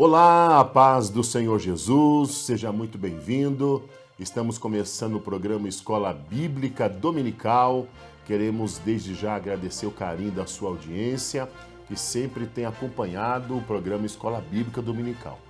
Olá, a paz do Senhor Jesus, seja muito bem-vindo. Estamos começando o programa Escola Bíblica Dominical. Queremos desde já agradecer o carinho da sua audiência, que sempre tem acompanhado o programa Escola Bíblica Dominical.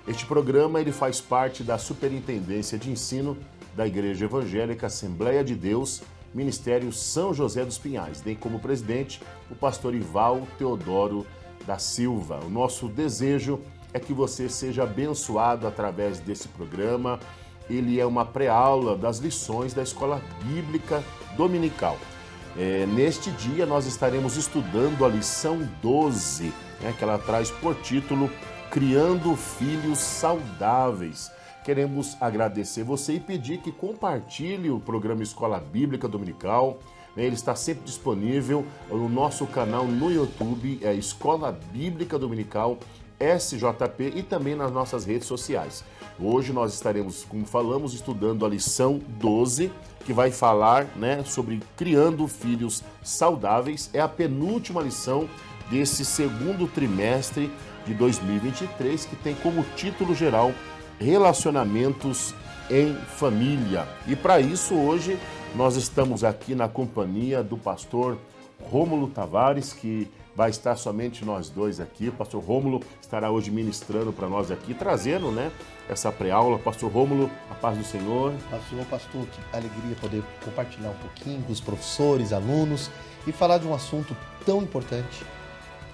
Este programa ele faz parte da Superintendência de Ensino da Igreja Evangélica Assembleia de Deus, Ministério São José dos Pinhais. Tem como presidente o pastor Ival Teodoro da Silva. O nosso desejo é que você seja abençoado através desse programa. Ele é uma pré-aula das lições da Escola Bíblica Dominical. Neste dia nós estaremos estudando a lição 12, que ela traz por título Criando Filhos Saudáveis. Queremos agradecer você e pedir que compartilhe o programa Escola Bíblica Dominical. Ele está sempre disponível no nosso canal no YouTube, Escola Bíblica Dominical SJP, e também nas nossas redes sociais. Hoje nós estaremos, como falamos, estudando a lição 12, que vai falar sobre criando filhos saudáveis. É a penúltima lição desse segundo trimestre de 2023, que tem como título geral Relacionamentos em Família. E para isso, hoje, nós estamos aqui na companhia do pastor Rômulo Tavares, que vai estar somente nós dois aqui. O pastor Rômulo estará hoje ministrando para nós aqui, trazendo essa pré-aula. Pastor Rômulo, a paz do Senhor. Pastor, que alegria poder compartilhar um pouquinho com os professores, alunos e falar de um assunto tão importante,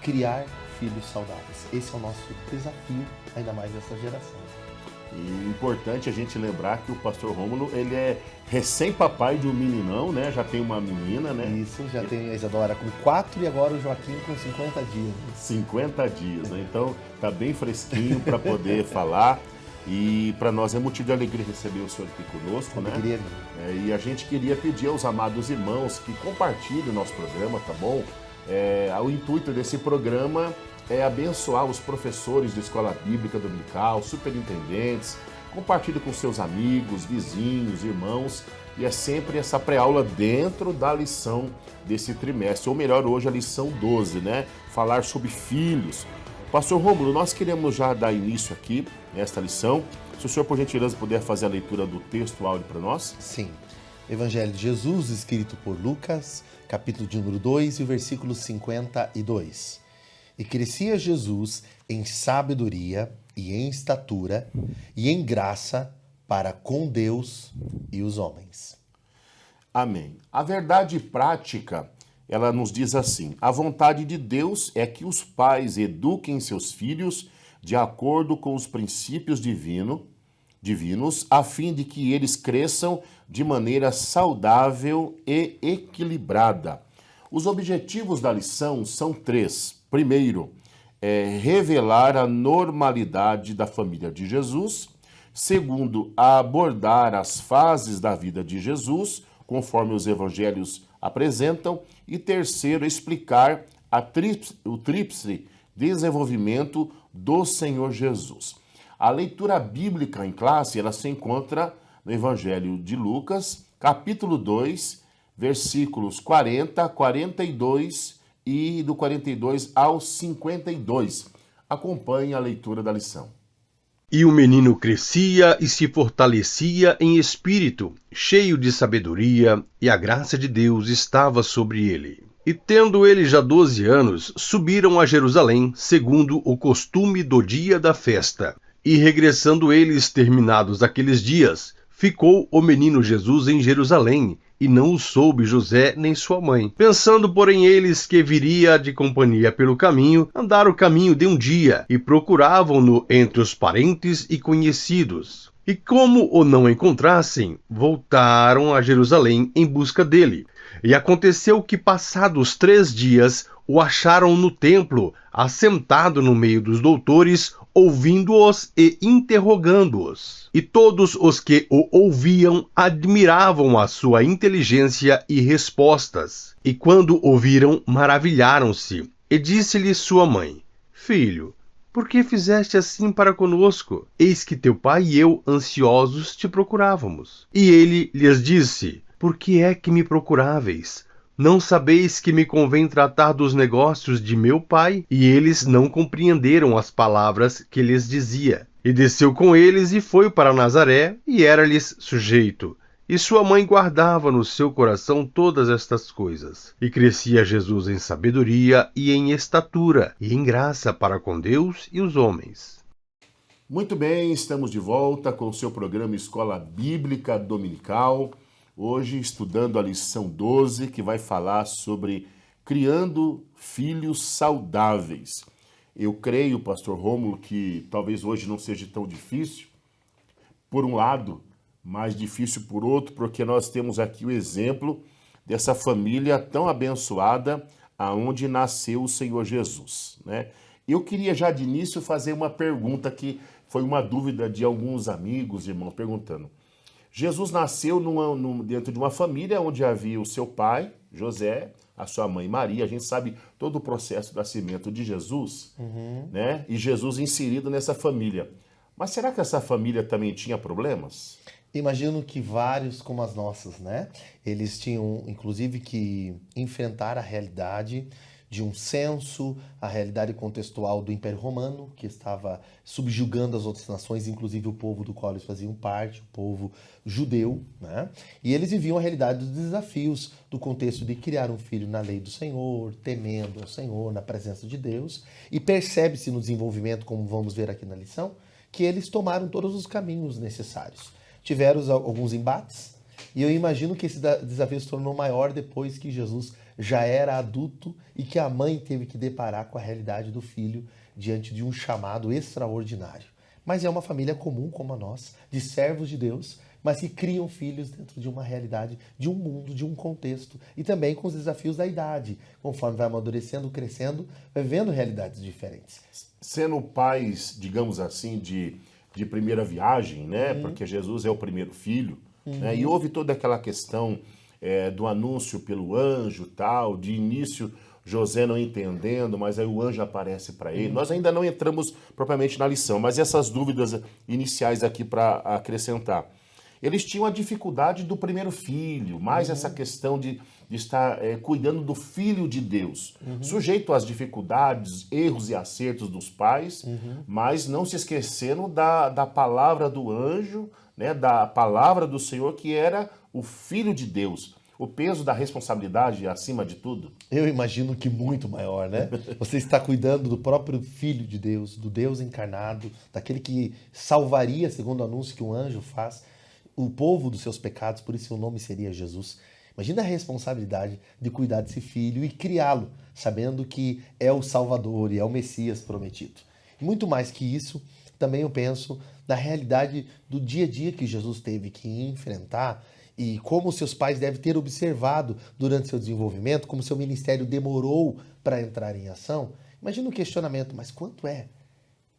criar filhos saudáveis. Esse é o nosso desafio, ainda mais nessa geração. E importante a gente lembrar que o pastor Rômulo, ele é recém-papai de um meninão, já tem uma menina, Isso, já tem a Isadora com 4 e agora o Joaquim com 50 dias. 50 dias, Então tá bem fresquinho para poder falar. E para nós é motivo de alegria receber o senhor aqui conosco, Alegria. E a gente queria pedir aos amados irmãos que compartilhem o nosso programa, tá bom? O intuito desse programa é abençoar os professores de Escola Bíblica Dominical, superintendentes. Compartilhe com seus amigos, vizinhos, irmãos. E é sempre essa pré-aula dentro da lição desse trimestre. Ou melhor, hoje a lição 12, Falar sobre filhos. Pastor Rômulo, nós queremos já dar início aqui nesta lição. Se o senhor, por gentileza, puder fazer a leitura do texto áudio para nós. Sim. Evangelho de Jesus, escrito por Lucas, capítulo de número 2 e o versículo 52. E crescia Jesus em sabedoria e em estatura e em graça para com Deus e os homens. Amém. A verdade prática, ela nos diz assim: a vontade de Deus é que os pais eduquem seus filhos de acordo com os princípios divinos, a fim de que eles cresçam de maneira saudável e equilibrada. Os objetivos da lição são 3. Primeiro, revelar a normalidade da família de Jesus. Segundo, abordar as fases da vida de Jesus, conforme os evangelhos apresentam. E terceiro, explicar o tríplice desenvolvimento do Senhor Jesus. A leitura bíblica em classe, ela se encontra no Evangelho de Lucas, capítulo 2, versículos 40, 42 e do 42 ao 52. Acompanhe a leitura da lição. E o menino crescia e se fortalecia em espírito, cheio de sabedoria, e a graça de Deus estava sobre ele. E tendo ele já 12 anos, subiram a Jerusalém, segundo o costume do dia da festa. E regressando eles, terminados aqueles dias, ficou o menino Jesus em Jerusalém, e não o soube José nem sua mãe. Pensando, porém, eles que viria de companhia pelo caminho, andaram o caminho de um dia, e procuravam-no entre os parentes e conhecidos. E como o não encontrassem, voltaram a Jerusalém em busca dele. E aconteceu que, passados 3 dias, o acharam no templo, assentado no meio dos doutores, ouvindo-os e interrogando-os. E todos os que o ouviam admiravam a sua inteligência e respostas. E quando o viram, maravilharam-se. E disse-lhe sua mãe: Filho, por que fizeste assim para conosco? Eis que teu pai e eu, ansiosos, te procurávamos. E ele lhes disse: Por que é que me procuráveis? Não sabeis que me convém tratar dos negócios de meu pai? E eles não compreenderam as palavras que lhes dizia. E desceu com eles e foi para Nazaré, e era-lhes sujeito. E sua mãe guardava no seu coração todas estas coisas. E crescia Jesus em sabedoria e em estatura, e em graça para com Deus e os homens. Muito bem, estamos de volta com o seu programa Escola Bíblica Dominical. Hoje estudando a lição 12, que vai falar sobre criando filhos saudáveis. Eu creio, pastor Rômulo, que talvez hoje não seja tão difícil, por um lado, mais difícil por outro, porque nós temos aqui o exemplo dessa família tão abençoada aonde nasceu o Senhor Jesus, né? Eu queria já de início fazer uma pergunta que foi uma dúvida de alguns amigos, irmãos, perguntando. Jesus nasceu dentro de uma família onde havia o seu pai, José, a sua mãe Maria. A gente sabe todo o processo do nascimento de Jesus, né? E Jesus inserido nessa família. Mas será que essa família também tinha problemas? Imagino que vários como as nossas, né? Eles tinham, inclusive, que enfrentar a realidade de um censo, a realidade contextual do Império Romano, que estava subjugando as outras nações, inclusive o povo do qual eles faziam parte, o povo judeu, né? E eles viviam a realidade dos desafios do contexto de criar um filho na lei do Senhor, temendo ao Senhor, na presença de Deus. E percebe-se no desenvolvimento, como vamos ver aqui na lição, que eles tomaram todos os caminhos necessários. Tiveram alguns embates, e eu imagino que esse desafio se tornou maior depois que Jesus já era adulto e que a mãe teve que deparar com a realidade do filho diante de um chamado extraordinário. Mas é uma família comum como a nossa, de servos de Deus, mas que criam filhos dentro de uma realidade, de um mundo, de um contexto, e também com os desafios da idade. Conforme vai amadurecendo, crescendo, vai vendo realidades diferentes. Sendo pais, digamos assim, de primeira viagem, né? Porque Jesus é o primeiro filho, né? E houve toda aquela questão do anúncio pelo anjo, tal, de início José não entendendo, mas aí o anjo aparece para ele. Nós ainda não entramos propriamente na lição, mas essas dúvidas iniciais aqui para acrescentar. Eles tinham a dificuldade do primeiro filho, mais essa questão de estar cuidando do filho de Deus, sujeito às dificuldades, erros e acertos dos pais, mas não se esquecendo da palavra do anjo, né, da palavra do Senhor, que era o filho de Deus. O peso da responsabilidade acima de tudo? Eu imagino que muito maior, né? Você está cuidando do próprio Filho de Deus, do Deus encarnado, daquele que salvaria, segundo o anúncio que um anjo faz, o povo dos seus pecados, por isso o nome seria Jesus. Imagina a responsabilidade de cuidar desse filho e criá-lo, sabendo que é o Salvador e é o Messias prometido. E muito mais que isso, também eu penso na realidade do dia a dia que Jesus teve que enfrentar e como seus pais devem ter observado durante seu desenvolvimento, como seu ministério demorou para entrar em ação. Imagina o questionamento, mas quanto é?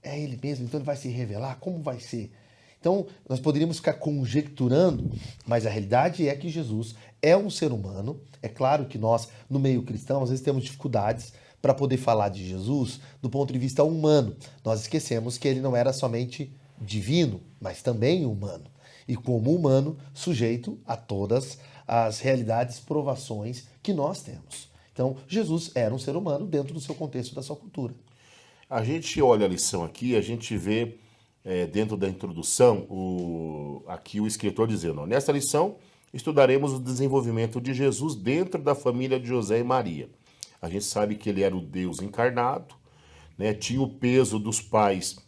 É ele mesmo? Então ele vai se revelar? Como vai ser? Então, nós poderíamos ficar conjecturando, mas a realidade é que Jesus é um ser humano. É claro que nós, no meio cristão, às vezes temos dificuldades para poder falar de Jesus do ponto de vista humano. Nós esquecemos que ele não era somente divino, mas também humano. E como humano, sujeito a todas as realidades, provações que nós temos. Então, Jesus era um ser humano dentro do seu contexto, da sua cultura. A gente olha a lição aqui, a gente vê dentro da introdução, aqui o escritor dizendo, ó, nesta lição estudaremos o desenvolvimento de Jesus dentro da família de José e Maria. A gente sabe que ele era o Deus encarnado, né? Tinha o peso dos pais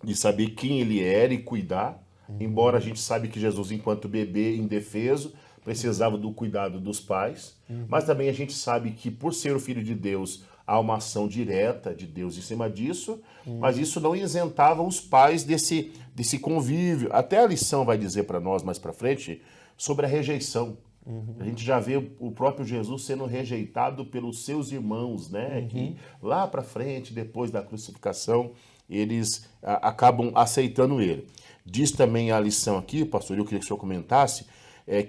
de saber quem ele era e cuidar, embora a gente sabe que Jesus, enquanto bebê indefeso, precisava do cuidado dos pais, mas também a gente sabe que por ser o Filho de Deus, há uma ação direta de Deus em cima disso, mas isso não isentava os pais desse convívio. Até a lição vai dizer para nós mais para frente sobre a rejeição. A gente já vê o próprio Jesus sendo rejeitado pelos seus irmãos, né? Que lá para frente, depois da crucificação, eles acabam aceitando ele. Diz também a lição aqui, pastor, eu queria que o senhor comentasse,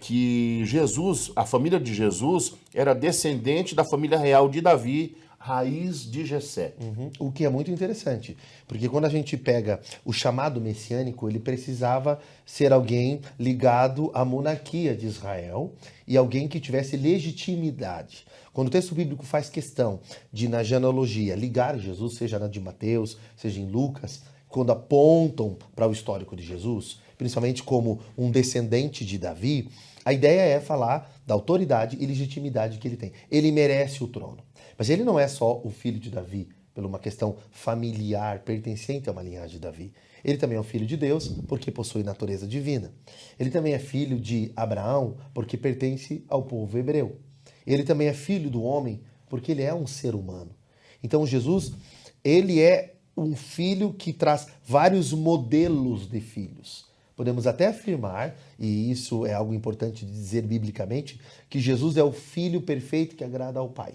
que Jesus, a família de Jesus, era descendente da família real de Davi, raiz de Jessé. O que é muito interessante, porque quando a gente pega o chamado messiânico, ele precisava ser alguém ligado à monarquia de Israel e alguém que tivesse legitimidade. Quando o texto bíblico faz questão de, na genealogia, ligar Jesus, seja na de Mateus, seja em Lucas, quando apontam para o histórico de Jesus, principalmente como um descendente de Davi, a ideia é falar da autoridade e legitimidade que ele tem. Ele merece o trono. Mas ele não é só o filho de Davi, por uma questão familiar, pertencente a uma linhagem de Davi. Ele também é o filho de Deus, porque possui natureza divina. Ele também é filho de Abraão, porque pertence ao povo hebreu. Ele também é filho do homem, porque ele é um ser humano. Então Jesus, ele é um filho que traz vários modelos de filhos. Podemos até afirmar, e isso é algo importante de dizer biblicamente, que Jesus é o filho perfeito que agrada ao Pai.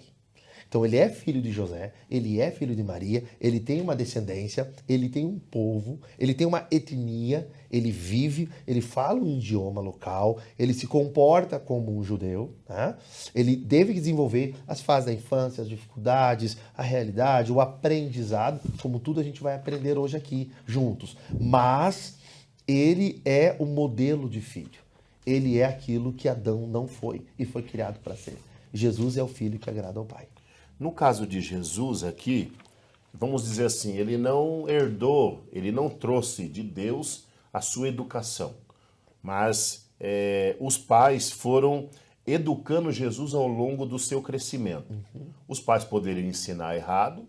Então ele é filho de José, ele é filho de Maria, ele tem uma descendência, ele tem um povo, ele tem uma etnia, ele vive, ele fala um idioma local, ele se comporta como um judeu, né? Ele deve desenvolver as fases da infância, as dificuldades, a realidade, o aprendizado, como tudo a gente vai aprender hoje aqui juntos. Mas ele é o modelo de filho. Ele é aquilo que Adão não foi e foi criado para ser. Jesus é o filho que agrada ao Pai. No caso de Jesus aqui, vamos dizer assim, ele não herdou, ele não trouxe de Deus a sua educação, mas os pais foram educando Jesus ao longo do seu crescimento. Os pais poderiam ensinar errado,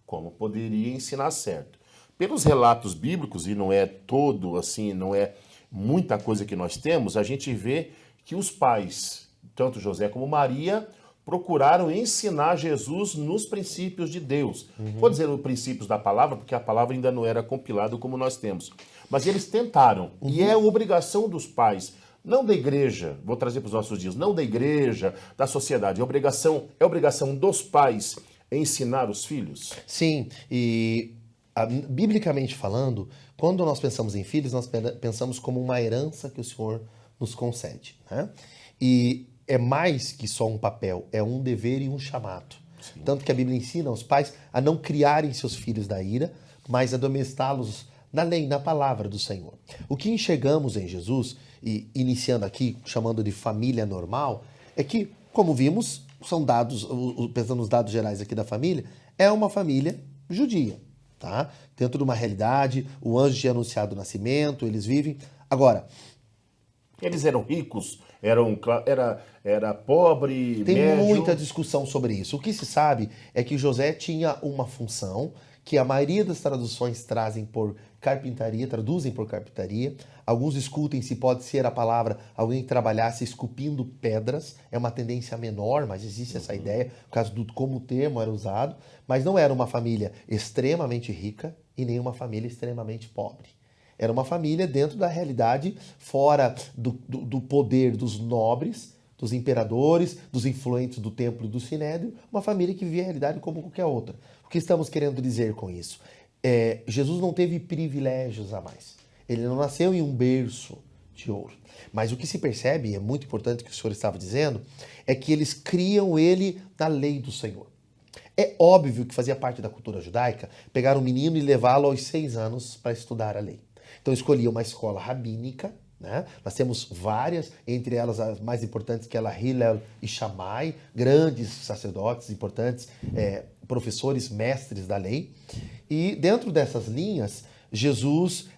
como poderiam ensinar certo. Pelos relatos bíblicos, e não é todo assim, não é muita coisa que nós temos, a gente vê que os pais, tanto José como Maria, procuraram ensinar Jesus nos princípios de Deus. Vou dizer os princípios da palavra, porque a palavra ainda não era compilada como nós temos. Mas eles tentaram, e é obrigação dos pais, não da igreja, vou trazer para os nossos dias, não da igreja, da sociedade, é obrigação dos pais ensinar os filhos? Sim, e biblicamente falando, quando nós pensamos em filhos, nós pensamos como uma herança que o Senhor nos concede, né? E é mais que só um papel, é um dever e um chamado. Sim. Tanto que a Bíblia ensina os pais a não criarem seus filhos da ira, mas a domestá-los na lei, na palavra do Senhor. O que enxergamos em Jesus, e iniciando aqui, chamando de família normal, é que, como vimos, são dados, pensando nos dados gerais aqui da família, é uma família judia, tá? Dentro de uma realidade, o anjo tinha anunciado o nascimento, eles vivem. Agora, eles eram ricos, era pobre, tem médio. muita discussão sobre isso. O que se sabe é que José tinha uma função que a maioria das traduções trazem por carpintaria, traduzem por carpintaria. Alguns discutem se pode ser a palavra alguém que trabalhasse esculpindo pedras. É uma tendência menor, mas existe essa ideia, por causa do como o termo era usado. Mas não era uma família extremamente rica e nem uma família extremamente pobre. Era uma família dentro da realidade, fora do poder dos nobres, dos imperadores, dos influentes do templo e do sinédrio, uma família que vivia a realidade como qualquer outra. O que estamos querendo dizer com isso? Jesus não teve privilégios a mais. Ele não nasceu em um berço de ouro. Mas o que se percebe, e é muito importante que o Senhor estava dizendo, é que eles criam ele na lei do Senhor. É óbvio que fazia parte da cultura judaica pegar um menino e levá-lo aos 6 anos para estudar a lei. Então escolhia uma escola rabínica, né? Nós temos várias, entre elas as mais importantes, que é Hillel e Shammai, grandes sacerdotes importantes, professores, mestres da lei. E dentro dessas linhas, Jesus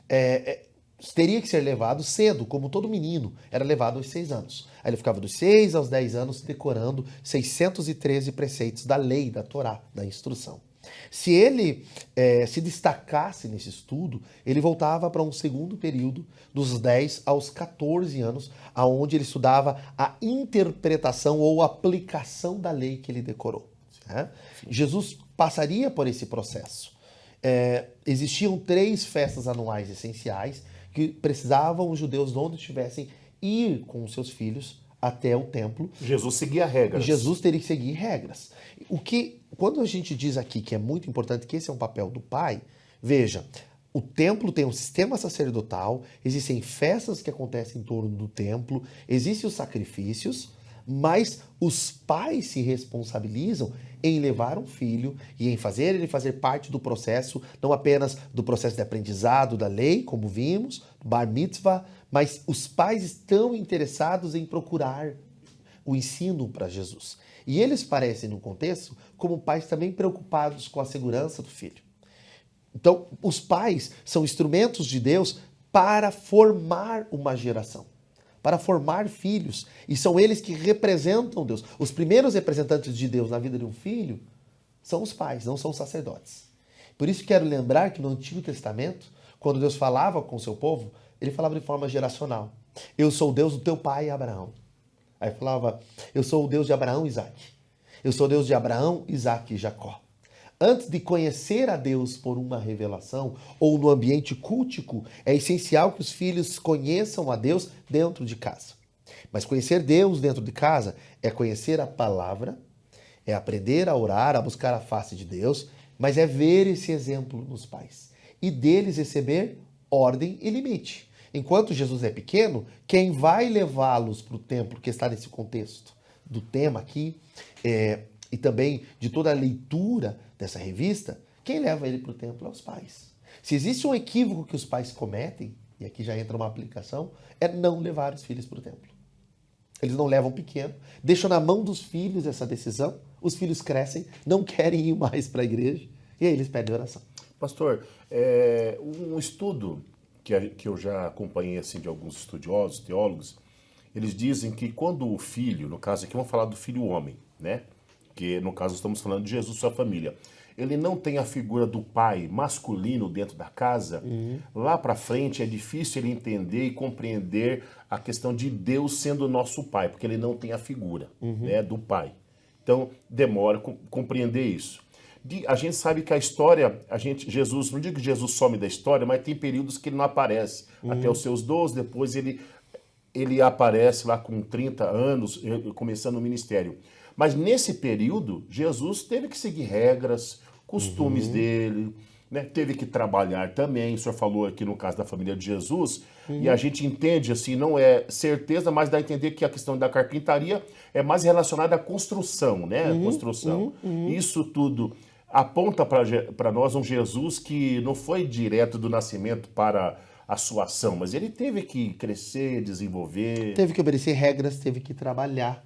teria que ser levado cedo, como todo menino, era levado aos 6 anos. Aí ele ficava dos 6 aos 10 anos decorando 613 preceitos da lei, da Torá, da instrução. Se ele se destacasse nesse estudo, ele voltava para um segundo período, dos 10 aos 14 anos, onde ele estudava a interpretação ou aplicação da lei que ele decorou. Né? Jesus passaria por esse processo. Existiam 3 festas anuais essenciais que precisavam os judeus, onde estivessem, ir com os seus filhos até o templo. Jesus seguia regras. Jesus teria que seguir regras. Quando a gente diz aqui que é muito importante que esse é um papel do pai, veja, o templo tem um sistema sacerdotal, existem festas que acontecem em torno do templo, existem os sacrifícios, mas os pais se responsabilizam em levar um filho e em fazer ele fazer parte do processo, não apenas do processo de aprendizado da lei, como vimos, bar mitzvah, mas os pais estão interessados em procurar o ensino para Jesus. E eles parecem, no contexto, como pais também preocupados com a segurança do filho. Então, os pais são instrumentos de Deus para formar uma geração, para formar filhos. E são eles que representam Deus. Os primeiros representantes de Deus na vida de um filho são os pais, não são os sacerdotes. Por isso quero lembrar que no Antigo Testamento, quando Deus falava com o seu povo, ele falava de forma geracional. Eu sou o Deus do teu pai Abraão. Aí falava, eu sou o Deus de Abraão e Isaac. Eu sou o Deus de Abraão, Isaac e Jacó. Antes de conhecer a Deus por uma revelação ou no ambiente cultico, é essencial que os filhos conheçam a Deus dentro de casa. Mas conhecer Deus dentro de casa é conhecer a palavra, é aprender a orar, a buscar a face de Deus, mas é ver esse exemplo nos pais e deles receber ordem e limite. Enquanto Jesus é pequeno, quem vai levá-los para o templo, que está nesse contexto do tema aqui, e também de toda a leitura dessa revista, quem leva ele para o templo é os pais. Se existe um equívoco que os pais cometem, e aqui já entra uma aplicação, é não levar os filhos para o templo. Eles não levam pequeno, deixam na mão dos filhos essa decisão, os filhos crescem, não querem ir mais para a igreja, e aí eles pedem oração. Pastor, um estudo que eu já acompanhei assim, de alguns estudiosos, teólogos, eles dizem que quando o filho, no caso aqui vamos falar do filho homem, né? Que no caso estamos falando de Jesus e sua família, ele não tem a figura do pai masculino dentro da casa, lá para frente é difícil ele entender e compreender a questão de Deus sendo nosso pai, porque ele não tem a figura né, do pai. Então demora a compreender isso. A gente sabe que a história, Jesus, não digo que Jesus some da história, mas tem períodos que ele não aparece. Até os seus 12, depois ele aparece lá com 30 anos, começando o ministério. Mas nesse período, Jesus teve que seguir regras, costumes dele, né? Teve que trabalhar também. O senhor falou aqui no caso da família de Jesus, e a gente entende, assim, não é certeza, mas dá a entender que a questão da carpintaria é mais relacionada à construção, né? Construção. Isso tudo aponta para nós um Jesus que não foi direto do nascimento para a sua ação, mas ele teve que crescer, desenvolver. Teve que obedecer regras, teve que trabalhar,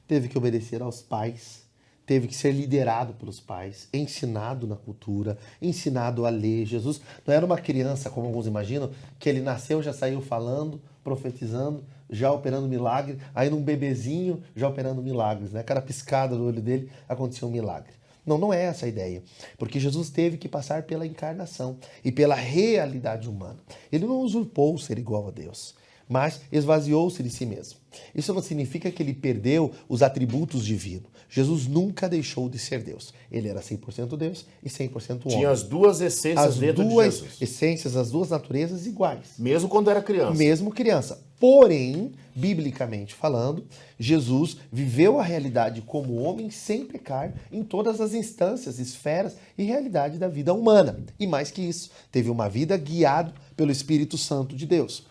teve que obedecer aos pais, teve que ser liderado pelos pais, ensinado na cultura, ensinado a ler. Jesus não era uma criança, como alguns imaginam, que ele nasceu, já saiu falando, profetizando, já operando milagre, aí num bebezinho já operando milagres, né? Cada piscada do olho dele acontecia um milagre. Não, não é essa a ideia, porque Jesus teve que passar pela encarnação e pela realidade humana. Ele não usurpou ser igual a Deus, mas esvaziou-se de si mesmo. Isso não significa que ele perdeu os atributos divinos. Jesus nunca deixou de ser Deus. Ele era 100% Deus e 100% homem. Tinha as duas essências dentro de Jesus. As duas essências, as duas naturezas iguais. Mesmo quando era criança. Mesmo criança. Porém, biblicamente falando, Jesus viveu a realidade como homem sem pecar em todas as instâncias, esferas e realidade da vida humana. E mais que isso, teve uma vida guiado pelo Espírito Santo de Deus.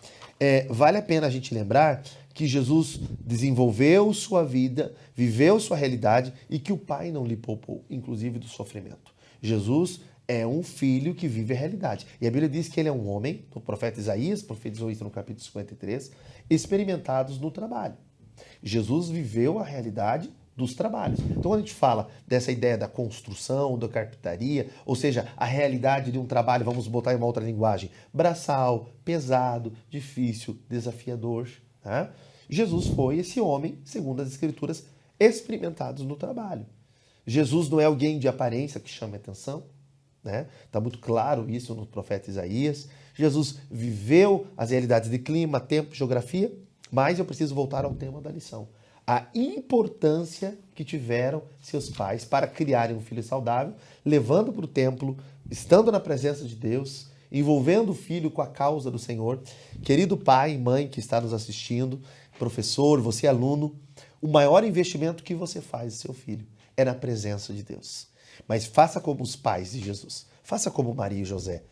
Vale a pena a gente lembrar que Jesus desenvolveu sua vida, viveu sua realidade e que o Pai não lhe poupou, inclusive do sofrimento. Jesus é um filho que vive a realidade. E a Bíblia diz que ele é um homem, o profeta Isaías profetizou isso no capítulo 53, experimentados no trabalho. Jesus viveu a realidade dos trabalhos. Então, quando a gente fala dessa ideia da construção, da carpintaria, ou seja, a realidade de um trabalho, vamos botar em uma outra linguagem, braçal, pesado, difícil, desafiador, né? Jesus foi esse homem, segundo as Escrituras, experimentados no trabalho. Jesus não é alguém de aparência que chama atenção, né? Está muito claro isso no profeta Isaías. Jesus viveu as realidades de clima, tempo, geografia, mas eu preciso voltar ao tema da lição. A importância que tiveram seus pais para criarem um filho saudável, levando para o templo, estando na presença de Deus, envolvendo o filho com a causa do Senhor. Querido pai e mãe que está nos assistindo, professor, você aluno, o maior investimento que você faz no seu filho é na presença de Deus. Mas faça como os pais de Jesus, faça como Maria e José.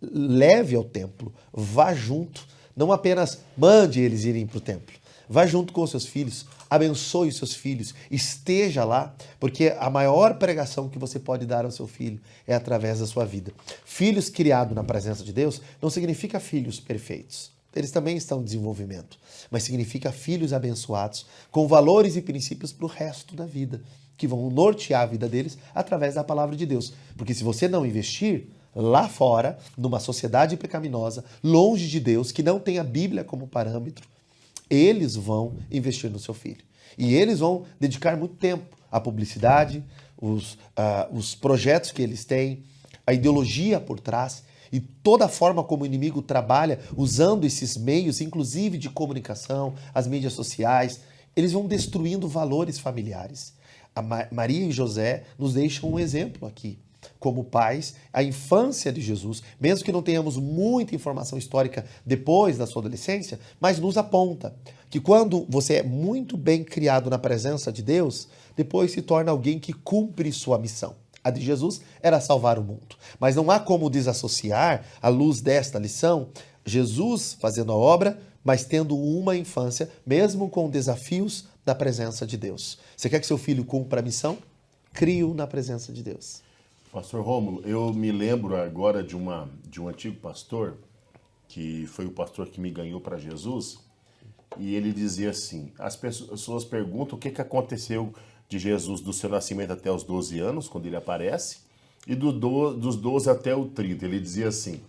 Leve ao templo, vá junto, não apenas mande eles irem para o templo, vá junto com os seus filhos, abençoe os seus filhos, esteja lá, porque a maior pregação que você pode dar ao seu filho é através da sua vida. Filhos criados na presença de Deus não significa filhos perfeitos. Eles também estão em desenvolvimento, mas significa filhos abençoados com valores e princípios para o resto da vida, que vão nortear a vida deles através da palavra de Deus. Porque se você não investir lá fora, numa sociedade pecaminosa, longe de Deus, que não tem a Bíblia como parâmetro, eles vão investir no seu filho. E eles vão dedicar muito tempo à publicidade, os projetos que eles têm, a ideologia por trás e toda a forma como o inimigo trabalha usando esses meios, inclusive de comunicação, as mídias sociais. Eles vão destruindo valores familiares. A Maria e José nos deixam um exemplo aqui. Como pais, a infância de Jesus, mesmo que não tenhamos muita informação histórica depois da sua adolescência, mas nos aponta que quando você é muito bem criado na presença de Deus, depois se torna alguém que cumpre sua missão. A de Jesus era salvar o mundo. Mas não há como desassociar, à luz desta lição, Jesus fazendo a obra, mas tendo uma infância, mesmo com desafios da presença de Deus. Você quer que seu filho cumpra a missão? Crie-o na presença de Deus. Pastor Rômulo, eu me lembro agora de um antigo pastor, que foi o pastor que me ganhou para Jesus, e ele dizia assim, as pessoas perguntam o que aconteceu de Jesus do seu nascimento até os 12 anos, quando ele aparece, e dos 12 até o 30. Ele dizia assim,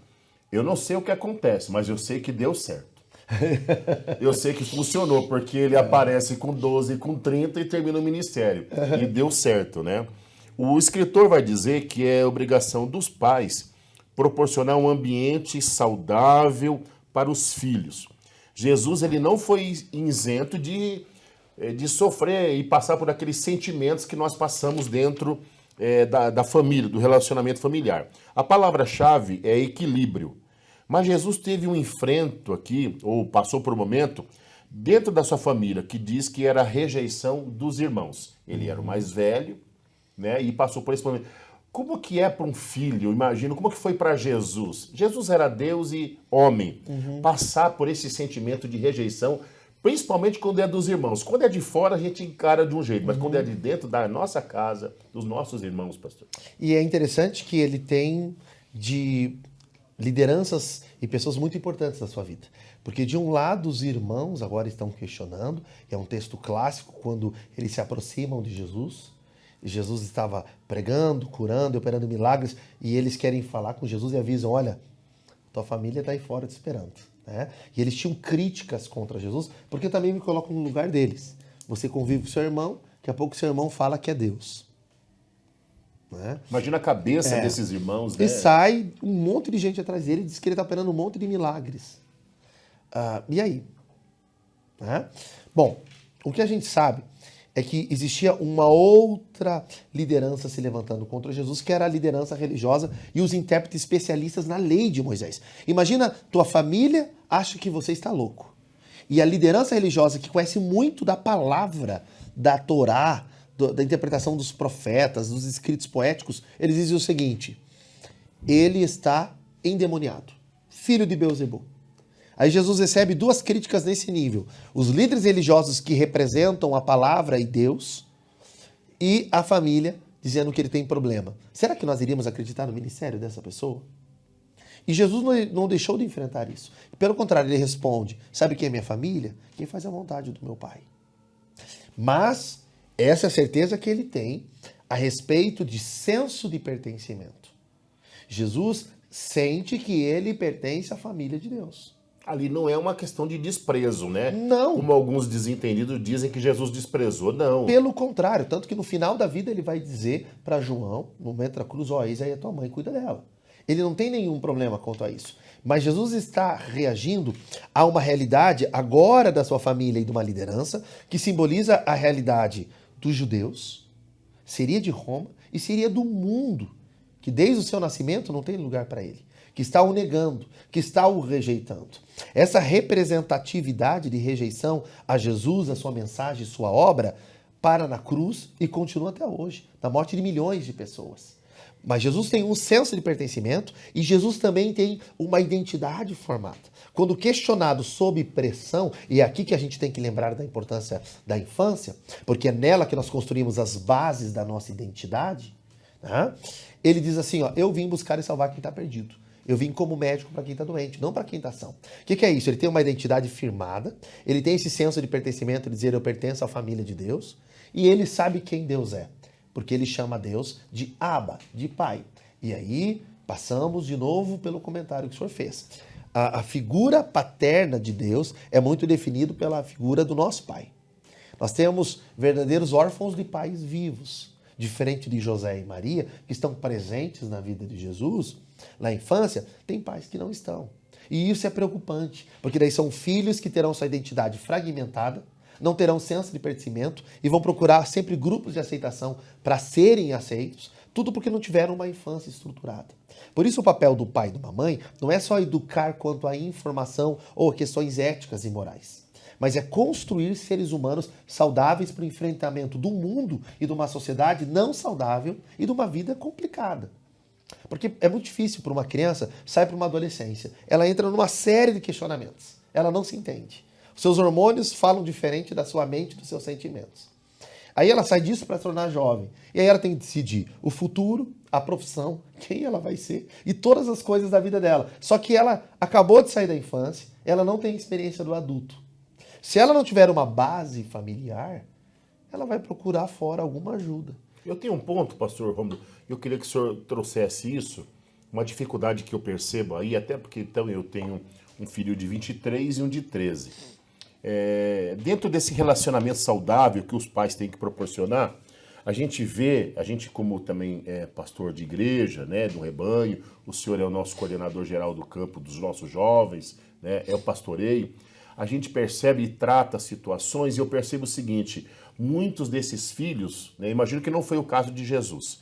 eu não sei o que acontece, mas eu sei que deu certo. Eu sei que funcionou, porque ele aparece com 12, com 30 e termina o ministério. E deu certo, né? O escritor vai dizer que é obrigação dos pais proporcionar um ambiente saudável para os filhos. Jesus ele não foi isento de sofrer e passar por aqueles sentimentos que nós passamos dentro da família, do relacionamento familiar. A palavra-chave é equilíbrio. Mas Jesus teve um enfrento aqui, ou passou por um momento, dentro da sua família, que diz que era a rejeição dos irmãos. Ele era o mais velho, né, e passou por esse momento. Como que é para um filho, imagino, como que foi para Jesus? Jesus era Deus e homem. Passar por esse sentimento de rejeição, principalmente quando é dos irmãos. Quando é de fora, a gente encara de um jeito, mas quando é de dentro da nossa casa, dos nossos irmãos, pastor. E é interessante que ele tem de lideranças e pessoas muito importantes na sua vida. Porque de um lado os irmãos agora estão questionando, é um texto clássico quando eles se aproximam de Jesus, e Jesus estava pregando, curando, operando milagres, e eles querem falar com Jesus e avisam, olha, tua família está aí fora te esperando. Né? E eles tinham críticas contra Jesus, porque eu também me coloco no lugar deles. Você convive com seu irmão, daqui a pouco seu irmão fala que é Deus. Né? Imagina a cabeça desses irmãos. E sai um monte de gente atrás dele e diz que ele está operando um monte de milagres. E aí? Né? Bom, o que a gente sabe é que existia uma outra liderança se levantando contra Jesus, que era a liderança religiosa e os intérpretes especialistas na lei de Moisés. Imagina, tua família acha que você está louco. E a liderança religiosa, que conhece muito da palavra, da Torá, da interpretação dos profetas, dos escritos poéticos, eles dizem o seguinte, ele está endemoniado, filho de Beelzebul. Aí Jesus recebe duas críticas nesse nível. Os líderes religiosos que representam a palavra e Deus e a família dizendo que ele tem problema. Será que nós iríamos acreditar no ministério dessa pessoa? E Jesus não deixou de enfrentar isso. Pelo contrário, ele responde, sabe quem é minha família? Quem faz a vontade do meu Pai. Mas essa é a certeza que ele tem a respeito de senso de pertencimento. Jesus sente que ele pertence à família de Deus. Ali não é uma questão de desprezo, né? Não. Como alguns desentendidos dizem que Jesus desprezou, não. Pelo contrário, tanto que no final da vida ele vai dizer para João, no momento da cruz, ó, eis aí a tua mãe, cuida dela. Ele não tem nenhum problema quanto a isso. Mas Jesus está reagindo a uma realidade agora da sua família e de uma liderança que simboliza a realidade dos judeus, seria de Roma e seria do mundo, que desde o seu nascimento não tem lugar para ele, que está o negando, que está o rejeitando. Essa representatividade de rejeição a Jesus, a sua mensagem, sua obra, para na cruz e continua até hoje, na morte de milhões de pessoas. Mas Jesus tem um senso de pertencimento e Jesus também tem uma identidade formada. Quando questionado sob pressão, e é aqui que a gente tem que lembrar da importância da infância, porque é nela que nós construímos as bases da nossa identidade, né? Ele diz assim, ó, eu vim buscar e salvar quem está perdido. Eu vim como médico para quem está doente, não para quem está são. O que é isso? Ele tem uma identidade firmada, ele tem esse senso de pertencimento, de dizer eu pertenço à família de Deus, e ele sabe quem Deus é, porque ele chama Deus de Abba, de Pai. E aí, passamos de novo pelo comentário que o senhor fez. A figura paterna de Deus é muito definida pela figura do nosso Pai. Nós temos verdadeiros órfãos de pais vivos, diferente de José e Maria, que estão presentes na vida de Jesus. Na infância, tem pais que não estão. E isso é preocupante, porque daí são filhos que terão sua identidade fragmentada, não terão senso de pertencimento e vão procurar sempre grupos de aceitação para serem aceitos, tudo porque não tiveram uma infância estruturada. Por isso o papel do pai e de uma mãe não é só educar quanto à informação ou a questões éticas e morais, mas é construir seres humanos saudáveis para o enfrentamento do mundo e de uma sociedade não saudável e de uma vida complicada. Porque é muito difícil para uma criança sair para uma adolescência. Ela entra numa série de questionamentos. Ela não se entende. Os seus hormônios falam diferente da sua mente e dos seus sentimentos. Aí ela sai disso para se tornar jovem. E aí ela tem que decidir o futuro, a profissão, quem ela vai ser e todas as coisas da vida dela. Só que ela acabou de sair da infância, ela não tem experiência do adulto. Se ela não tiver uma base familiar, ela vai procurar fora alguma ajuda. Eu tenho um ponto, pastor Romulo, eu queria que o senhor trouxesse isso, uma dificuldade que eu percebo aí, até porque então eu tenho um filho de 23 e um de 13. Dentro desse relacionamento saudável que os pais têm que proporcionar, a gente como também é pastor de igreja, né, do rebanho, o senhor é o nosso coordenador geral do campo dos nossos jovens, né, é o pastoreio, a gente percebe e trata situações, e eu percebo o seguinte, muitos desses filhos, né, imagino que não foi o caso de Jesus,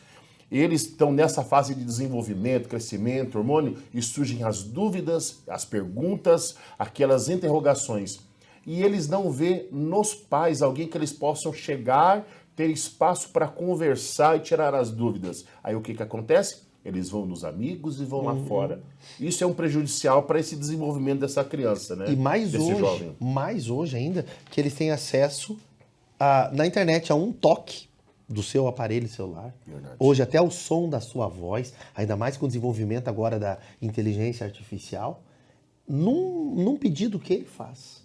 eles estão nessa fase de desenvolvimento, crescimento, hormônio, e surgem as dúvidas, as perguntas, aquelas interrogações. E eles não vê nos pais alguém que eles possam chegar, ter espaço para conversar e tirar as dúvidas. Aí o que acontece? Eles vão nos amigos e vão lá fora. Isso é um prejudicial para esse desenvolvimento dessa criança, né? E mais hoje ainda, que eles têm acesso na internet a um toque do seu aparelho celular. Verdade. Hoje até o som da sua voz, ainda mais com o desenvolvimento agora da inteligência artificial, num pedido que ele faz.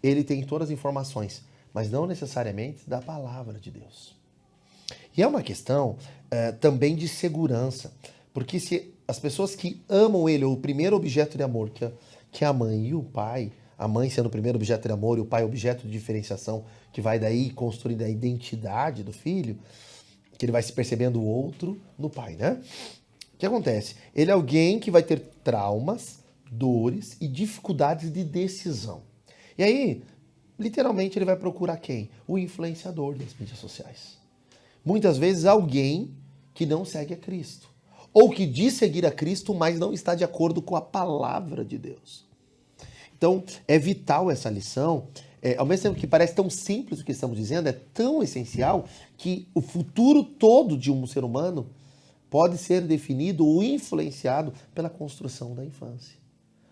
Ele tem todas as informações, mas não necessariamente da palavra de Deus. E é uma questão também de segurança, porque se as pessoas que amam ele, ou o primeiro objeto de amor, que é a mãe e o pai, a mãe sendo o primeiro objeto de amor e o pai objeto de diferenciação, que vai daí construir a identidade do filho, que ele vai se percebendo o outro no pai, né? O que acontece? Ele é alguém que vai ter traumas, dores e dificuldades de decisão. E aí, literalmente, ele vai procurar quem? O influenciador das mídias sociais. Muitas vezes alguém que não segue a Cristo. Ou que diz seguir a Cristo, mas não está de acordo com a palavra de Deus. Então, é vital essa lição. Ao mesmo tempo que parece tão simples o que estamos dizendo, é tão essencial que o futuro todo de um ser humano pode ser definido ou influenciado pela construção da infância.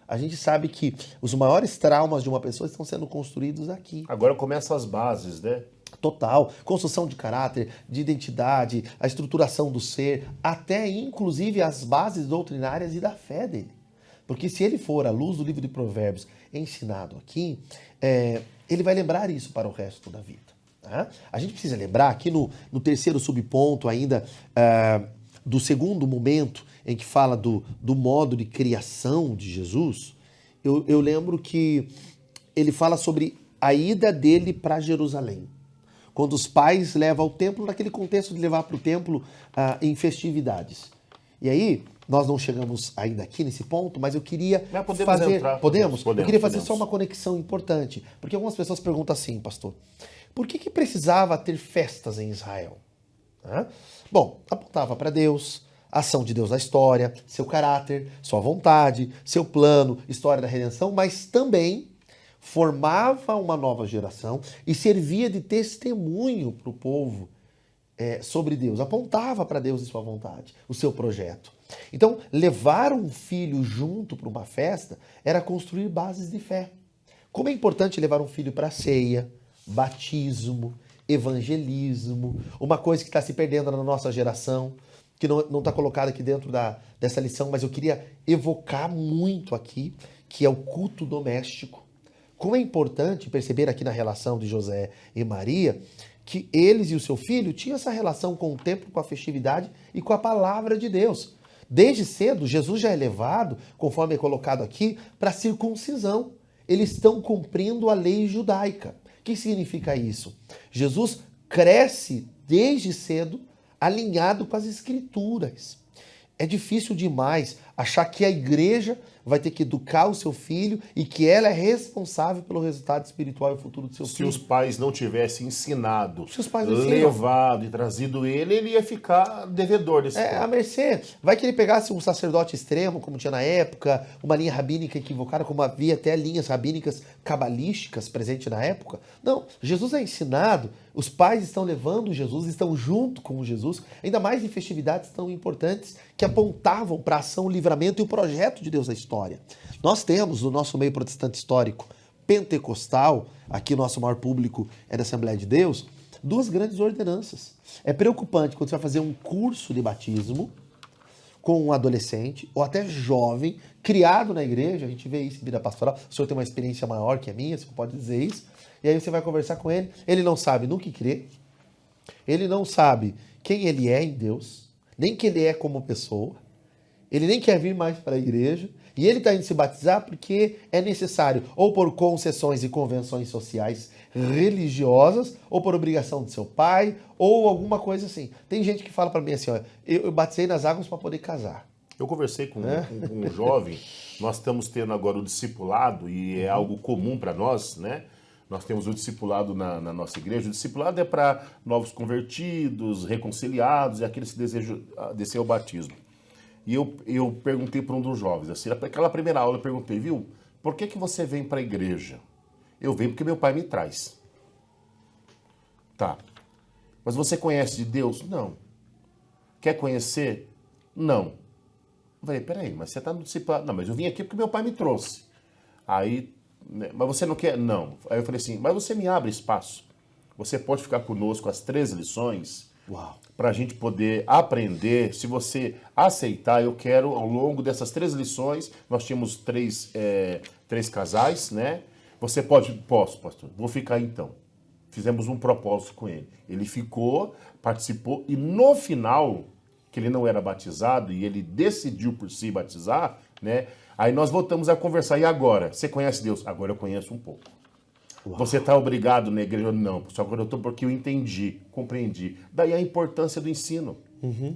A gente sabe que os maiores traumas de uma pessoa estão sendo construídos aqui. Agora começam as bases, né? Total. Construção de caráter, de identidade, a estruturação do ser, até inclusive as bases doutrinárias e da fé dele. Porque se ele for, à luz do livro de Provérbios, ensinado aqui, ele vai lembrar isso para o resto da vida. Tá? A gente precisa lembrar aqui no terceiro subponto ainda, do segundo momento em que fala do modo de criação de Jesus, eu lembro que ele fala sobre a ida dele para Jerusalém. Quando os pais levam ao templo, naquele contexto de levar para o templo em festividades. E aí, nós não chegamos ainda aqui nesse ponto, mas eu queria fazer... Podemos? Eu queria fazer só uma conexão importante. Porque algumas pessoas perguntam assim, pastor, por que precisava ter festas em Israel? Bom, apontava para Deus, a ação de Deus na história, seu caráter, sua vontade, seu plano, história da redenção, mas também formava uma nova geração e servia de testemunho para o povo sobre Deus, apontava para Deus e sua vontade, o seu projeto. Então, levar um filho junto para uma festa era construir bases de fé. Como é importante levar um filho para a ceia, batismo, evangelismo, uma coisa que está se perdendo na nossa geração, que não está colocada aqui dentro dessa lição, mas eu queria evocar muito aqui, que é o culto doméstico. Como é importante perceber aqui na relação de José e Maria, que eles e o seu filho tinham essa relação com o templo, com a festividade e com a palavra de Deus. Desde cedo, Jesus já é levado, conforme é colocado aqui, para a circuncisão. Eles estão cumprindo a lei judaica. O que significa isso? Jesus cresce desde cedo alinhado com as escrituras. É difícil demais achar que a igreja vai ter que educar o seu filho e que ela é responsável pelo resultado espiritual e futuro do seu filho. Se os pais não tivessem ensinado, Se os pais não levado e trazido ele ia ficar devedor desse a mercê. Vai que ele pegasse um sacerdote extremo, como tinha na época, uma linha rabínica equivocada, como havia até linhas rabínicas cabalísticas presentes na época. Não, Jesus é ensinado, os pais estão levando Jesus, estão junto com Jesus, ainda mais em festividades tão importantes que apontavam para a ação, o livramento e o projeto de Deus na história. Nós temos, no nosso meio protestante histórico pentecostal, aqui o nosso maior público é da Assembleia de Deus, duas grandes ordenanças. É preocupante quando você vai fazer um curso de batismo com um adolescente ou até jovem, criado na igreja, a gente vê isso em vida pastoral, o senhor tem uma experiência maior que a minha, você pode dizer isso, e aí você vai conversar com ele não sabe no que crê, ele não sabe quem ele é em Deus, nem quem ele é como pessoa, ele nem quer vir mais para a igreja, e ele está indo se batizar porque é necessário, ou por concessões e convenções sociais religiosas, ou por obrigação de seu pai, ou alguma coisa assim. Tem gente que fala para mim assim, ó, eu batizei nas águas para poder casar. Eu conversei com um jovem, nós estamos tendo agora o discipulado, e é algo comum para nós, né? Nós temos o discipulado na nossa igreja. O discipulado é para novos convertidos, reconciliados, e aqueles que desejam descer ao batismo. E eu perguntei para um dos jovens, assim, naquela primeira aula eu perguntei, viu, por que você vem para a igreja? Eu venho porque meu pai me traz. Tá. Mas você conhece de Deus? Não. Quer conhecer? Não. Eu falei, peraí, mas você está no discipulado? Não, mas eu vim aqui porque meu pai me trouxe. Aí, né, mas você não quer? Não. Aí eu falei assim, mas você me abre espaço. Você pode ficar conosco as 3 lições? Para a gente poder aprender. Se você aceitar, eu quero, ao longo dessas 3 lições, nós tínhamos 3 casais, né? Você pode? Posso, pastor. Vou ficar então. Fizemos um propósito com ele. Ele ficou, participou, e no final, que ele não era batizado, e ele decidiu por si batizar, né? Aí nós voltamos a conversar. E agora? Você conhece Deus? Agora eu conheço um pouco. Uau. Você está obrigado na igreja? Não, só agora eu estou porque eu entendi, compreendi. Daí a importância do ensino,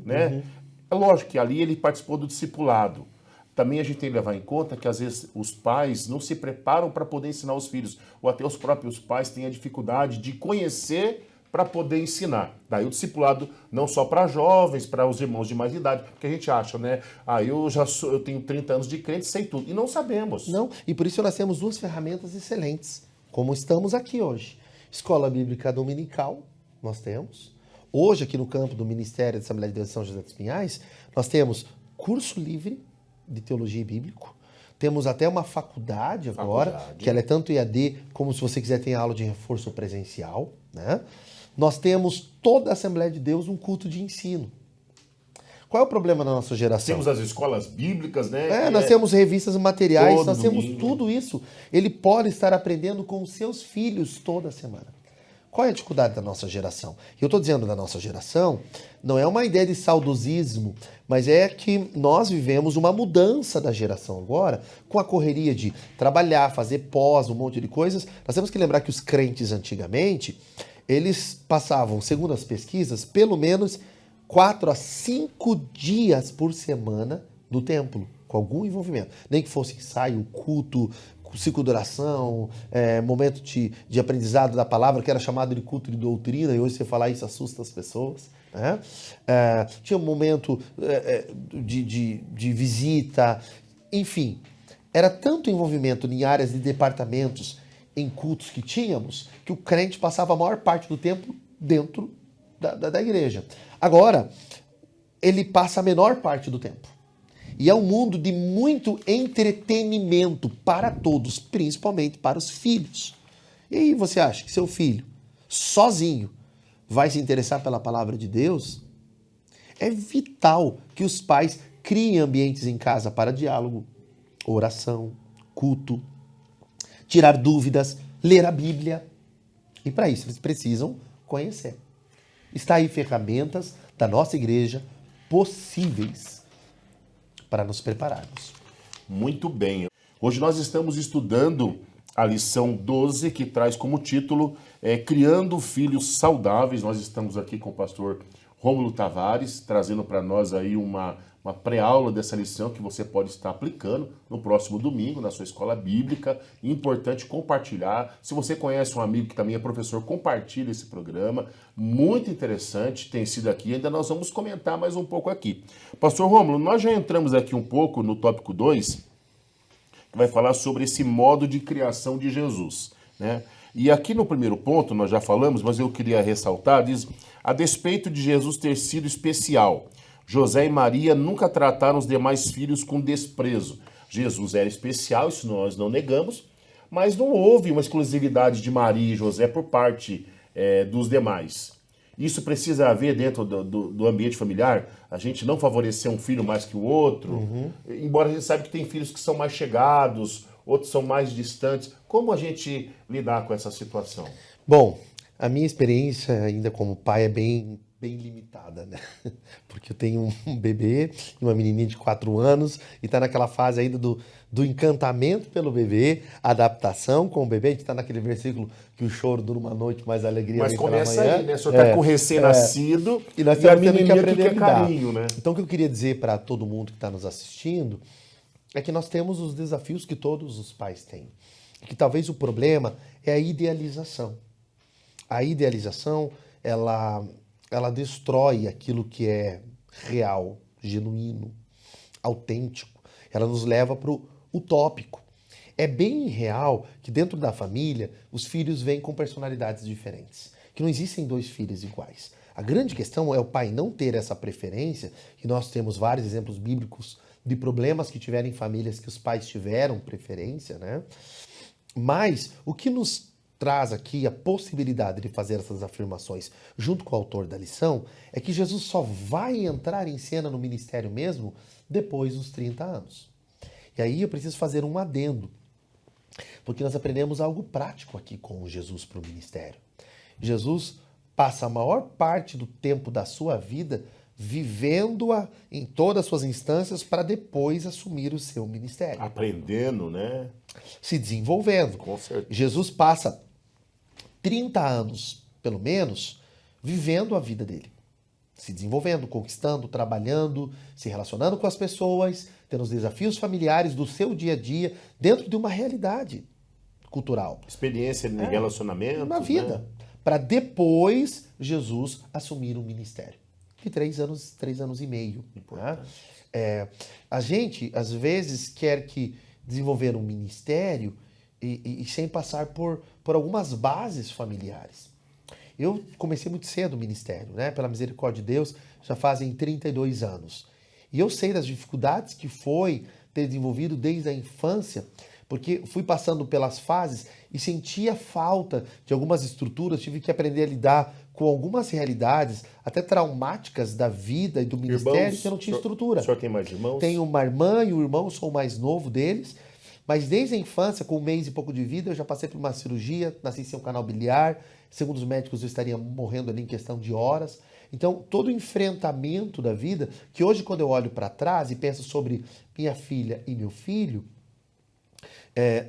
né? É lógico que ali ele participou do discipulado. Também a gente tem que levar em conta que às vezes os pais não se preparam para poder ensinar os filhos, ou até os próprios pais têm a dificuldade de conhecer para poder ensinar. Daí o discipulado não só para jovens, para os irmãos de mais idade, porque a gente acha, né? Eu tenho 30 anos de crente, sei tudo. E não sabemos. Não, e por isso nós temos 2 ferramentas excelentes, como estamos aqui hoje. Escola Bíblica Dominical, nós temos. Hoje, aqui no campo do Ministério da Assembleia de Deus de São José dos Pinhais, nós temos curso livre de teologia e bíblico. Temos até uma faculdade agora, que ela é tanto EAD, como se você quiser ter aula de reforço presencial, né? Nós temos toda a Assembleia de Deus um culto de ensino. Qual é o problema na nossa geração? Temos as escolas bíblicas, né? Nós temos revistas e materiais, nós domingo. temos tudo isso. Ele pode estar aprendendo com os seus filhos toda semana. Qual é a dificuldade da nossa geração? Eu estou dizendo da nossa geração, não é uma ideia de saudosismo, mas é que nós vivemos uma mudança da geração agora, com a correria de trabalhar, fazer pós, um monte de coisas. Nós temos que lembrar que os crentes antigamente, eles passavam, segundo as pesquisas, pelo menos 4 a 5 dias por semana no templo, com algum envolvimento. Nem que fosse ensaio, culto, ciclo de oração, momento de aprendizado da palavra, que era chamado de culto de doutrina, e hoje você falar isso assusta as pessoas. Né? Tinha um momento de visita, enfim. Era tanto envolvimento em áreas de departamentos, em cultos que tínhamos, que o crente passava a maior parte do tempo dentro da igreja. Agora, ele passa a menor parte do tempo. E é um mundo de muito entretenimento para todos, principalmente para os filhos. E aí você acha que seu filho, sozinho, vai se interessar pela palavra de Deus? É vital que os pais criem ambientes em casa para diálogo, oração, culto, tirar dúvidas, ler a Bíblia. E para isso eles precisam conhecer. Está aí ferramentas da nossa igreja possíveis para nos prepararmos. Muito bem. Hoje nós estamos estudando a lição 12, que traz como título Criando Filhos Saudáveis. Nós estamos aqui com o pastor Rômulo Tavares, trazendo para nós aí uma pré-aula dessa lição que você pode estar aplicando no próximo domingo na sua escola bíblica. Importante compartilhar. Se você conhece um amigo que também é professor, compartilhe esse programa. Muito interessante, tem sido aqui. Ainda nós vamos comentar mais um pouco aqui. Pastor Rômulo, nós já entramos aqui um pouco no tópico 2, que vai falar sobre esse modo de criação de Jesus, né? E aqui no primeiro ponto, nós já falamos, mas eu queria ressaltar, diz, a despeito de Jesus ter sido especial, José e Maria nunca trataram os demais filhos com desprezo. Jesus era especial, isso nós não negamos, mas não houve uma exclusividade de Maria e José por parte dos demais. Isso precisa haver dentro do ambiente familiar, a gente não favorecer um filho mais que o outro, embora a gente saiba que tem filhos que são mais chegados, outros são mais distantes. Como a gente lidar com essa situação? Bom, a minha experiência ainda como pai é bem limitada, né? Porque eu tenho um bebê e uma menininha de 4 anos e tá naquela fase ainda do encantamento pelo bebê, adaptação com o bebê. A gente tá naquele versículo que o choro dura uma noite, mas a alegria Mas vem pela começa manhã. aí, né? O senhor tá com recém-nascido E nós e a temos também que menininha aprender a que quer lidar. carinho, né? Então o que eu queria dizer para todo mundo que está nos assistindo é que nós temos os desafios que todos os pais têm. E que talvez o problema é a idealização. A idealização, ela destrói aquilo que é real, genuíno, autêntico. Ela nos leva para o utópico. É bem real que dentro da família os filhos vêm com personalidades diferentes. Que não existem 2 filhos iguais. A grande questão é o pai não ter essa preferência, e nós temos vários exemplos bíblicos de problemas que tiveram em famílias que os pais tiveram preferência, né? Mas o que nos traz aqui a possibilidade de fazer essas afirmações junto com o autor da lição é que Jesus só vai entrar em cena no ministério mesmo depois dos 30 anos. E aí eu preciso fazer um adendo, porque nós aprendemos algo prático aqui com Jesus para o ministério. Jesus passa a maior parte do tempo da sua vida vivendo-a em todas as suas instâncias para depois assumir o seu ministério. Aprendendo, né? Se desenvolvendo. Com certeza. Jesus passa 30 anos, pelo menos, vivendo a vida dele. Se desenvolvendo, conquistando, trabalhando, se relacionando com as pessoas, tendo os desafios familiares do seu dia a dia, dentro de uma realidade cultural. Experiência em relacionamento. Na vida. Né? Para depois Jesus assumir um ministério. De 3 anos e meio. Né? A gente, às vezes, quer que desenvolver um ministério e sem passar por algumas bases familiares. Eu comecei muito cedo o ministério, né? Pela misericórdia de Deus, já fazem 32 anos. E eu sei das dificuldades que foi ter desenvolvido desde a infância, porque fui passando pelas fases e sentia falta de algumas estruturas, tive que aprender a lidar com algumas realidades, até traumáticas da vida e do ministério, Irmãos, que eu não tinha estrutura. O senhor tem mais irmãos? Tenho uma irmã e o irmão, sou o mais novo deles, mas desde a infância, com 1 mês e pouco de vida, eu já passei por uma cirurgia, nasci sem um canal biliar, segundo os médicos eu estaria morrendo ali em questão de horas. Então, todo o enfrentamento da vida, que hoje quando eu olho para trás e penso sobre minha filha e meu filho,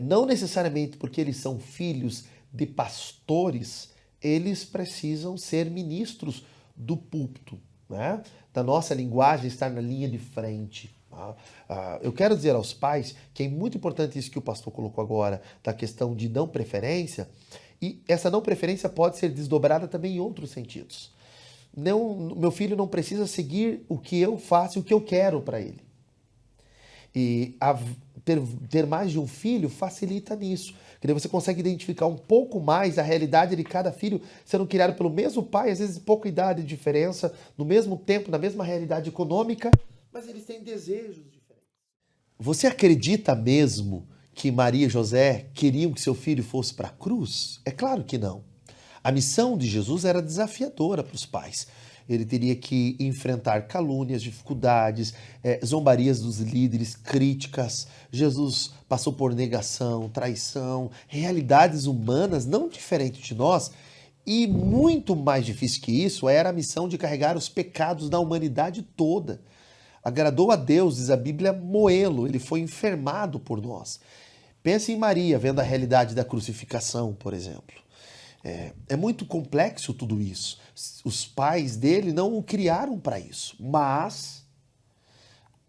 não necessariamente porque eles são filhos de pastores, eles precisam ser ministros do púlpito, né? Da nossa linguagem, estar na linha de frente. Eu quero dizer aos pais que é muito importante isso que o pastor colocou agora, da questão de não preferência, e essa não preferência pode ser desdobrada também em outros sentidos. Meu filho não precisa seguir o que eu faço e o que eu quero para ele. E ter mais de um filho facilita nisso. Porque daí você consegue identificar um pouco mais a realidade de cada filho sendo criado pelo mesmo pai, às vezes pouca idade de diferença, no mesmo tempo, na mesma realidade econômica, mas eles têm desejos diferentes. Você acredita mesmo que Maria e José queriam que seu filho fosse para a cruz? É claro que não. A missão de Jesus era desafiadora para os pais. Ele teria que enfrentar calúnias, dificuldades, zombarias dos líderes, críticas. Jesus passou por negação, traição, realidades humanas não diferentes de nós. E muito mais difícil que isso era a missão de carregar os pecados da humanidade toda. Agradou a Deus, diz a Bíblia, moê-lo, ele foi enfermado por nós. Pense em Maria, vendo a realidade da crucificação, por exemplo. É muito complexo tudo isso. Os pais dele não o criaram para isso, mas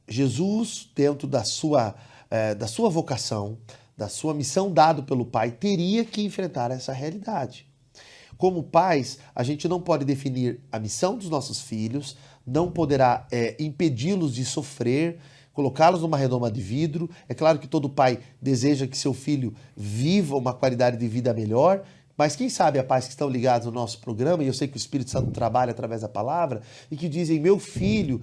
Jesus, dentro da sua vocação, da sua missão dada pelo Pai, teria que enfrentar essa realidade. Como pais, a gente não pode definir a missão dos nossos filhos, não poderá impedi-los de sofrer, colocá-los numa redoma de vidro. É claro que todo pai deseja que seu filho viva uma qualidade de vida melhor, mas quem sabe há pais que estão ligados no nosso programa, e eu sei que o Espírito Santo trabalha através da palavra, e que dizem, meu filho,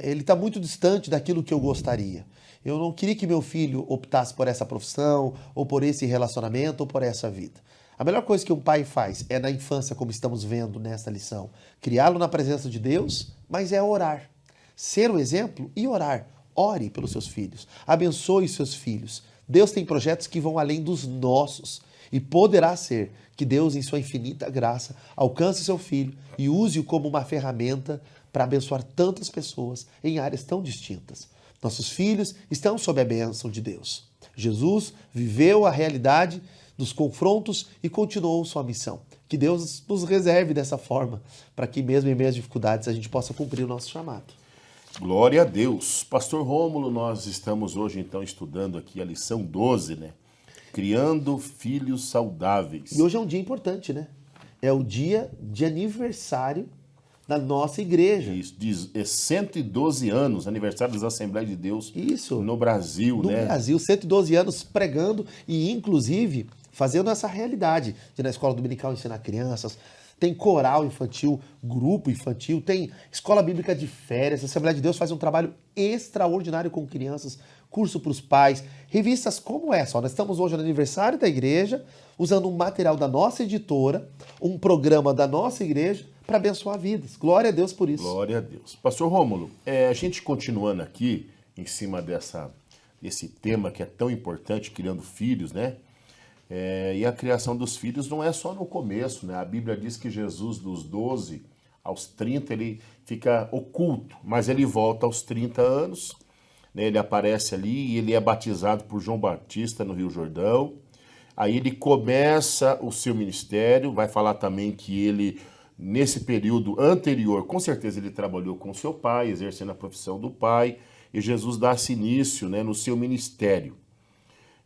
ele está muito distante daquilo que eu gostaria. Eu não queria que meu filho optasse por essa profissão, ou por esse relacionamento, ou por essa vida. A melhor coisa que um pai faz é na infância, como estamos vendo nesta lição, criá-lo na presença de Deus, mas é orar. Ser o exemplo e orar. Ore pelos seus filhos, abençoe seus filhos. Deus tem projetos que vão além dos nossos. E poderá ser que Deus, em sua infinita graça, alcance seu filho e use-o como uma ferramenta para abençoar tantas pessoas em áreas tão distintas. Nossos filhos estão sob a bênção de Deus. Jesus viveu a realidade dos confrontos e continuou sua missão. Que Deus nos reserve dessa forma, para que mesmo em meio às dificuldades a gente possa cumprir o nosso chamado. Glória a Deus. Pastor Rômulo, nós estamos hoje então estudando aqui a lição 12, né? Criando filhos saudáveis. E hoje é um dia importante, né? É o dia de aniversário da nossa igreja. Isso, diz, 112 anos, aniversário das Assembleias de Deus. Isso. No Brasil, né? No Brasil, 112 anos pregando e, inclusive, fazendo essa realidade de na escola dominical ensinar crianças. Tem coral infantil, grupo infantil, tem escola bíblica de férias. A Assembleia de Deus faz um trabalho extraordinário com crianças, curso para os pais, revistas como essa. Nós estamos hoje no aniversário da igreja, usando um material da nossa editora, um programa da nossa igreja para abençoar vidas. Glória a Deus por isso. Glória a Deus. Pastor Rômulo, a gente continuando aqui em cima desse tema que é tão importante, criando filhos, né? E a criação dos filhos não é só no começo, né? A Bíblia diz que Jesus, dos 12 aos 30, ele fica oculto, mas ele volta aos 30 anos, né? Ele aparece ali e ele é batizado por João Batista no Rio Jordão. Aí ele começa o seu ministério, vai falar também que ele, nesse período anterior, com certeza ele trabalhou com seu pai, exercendo a profissão do pai, e Jesus dá-se início, né, no seu ministério.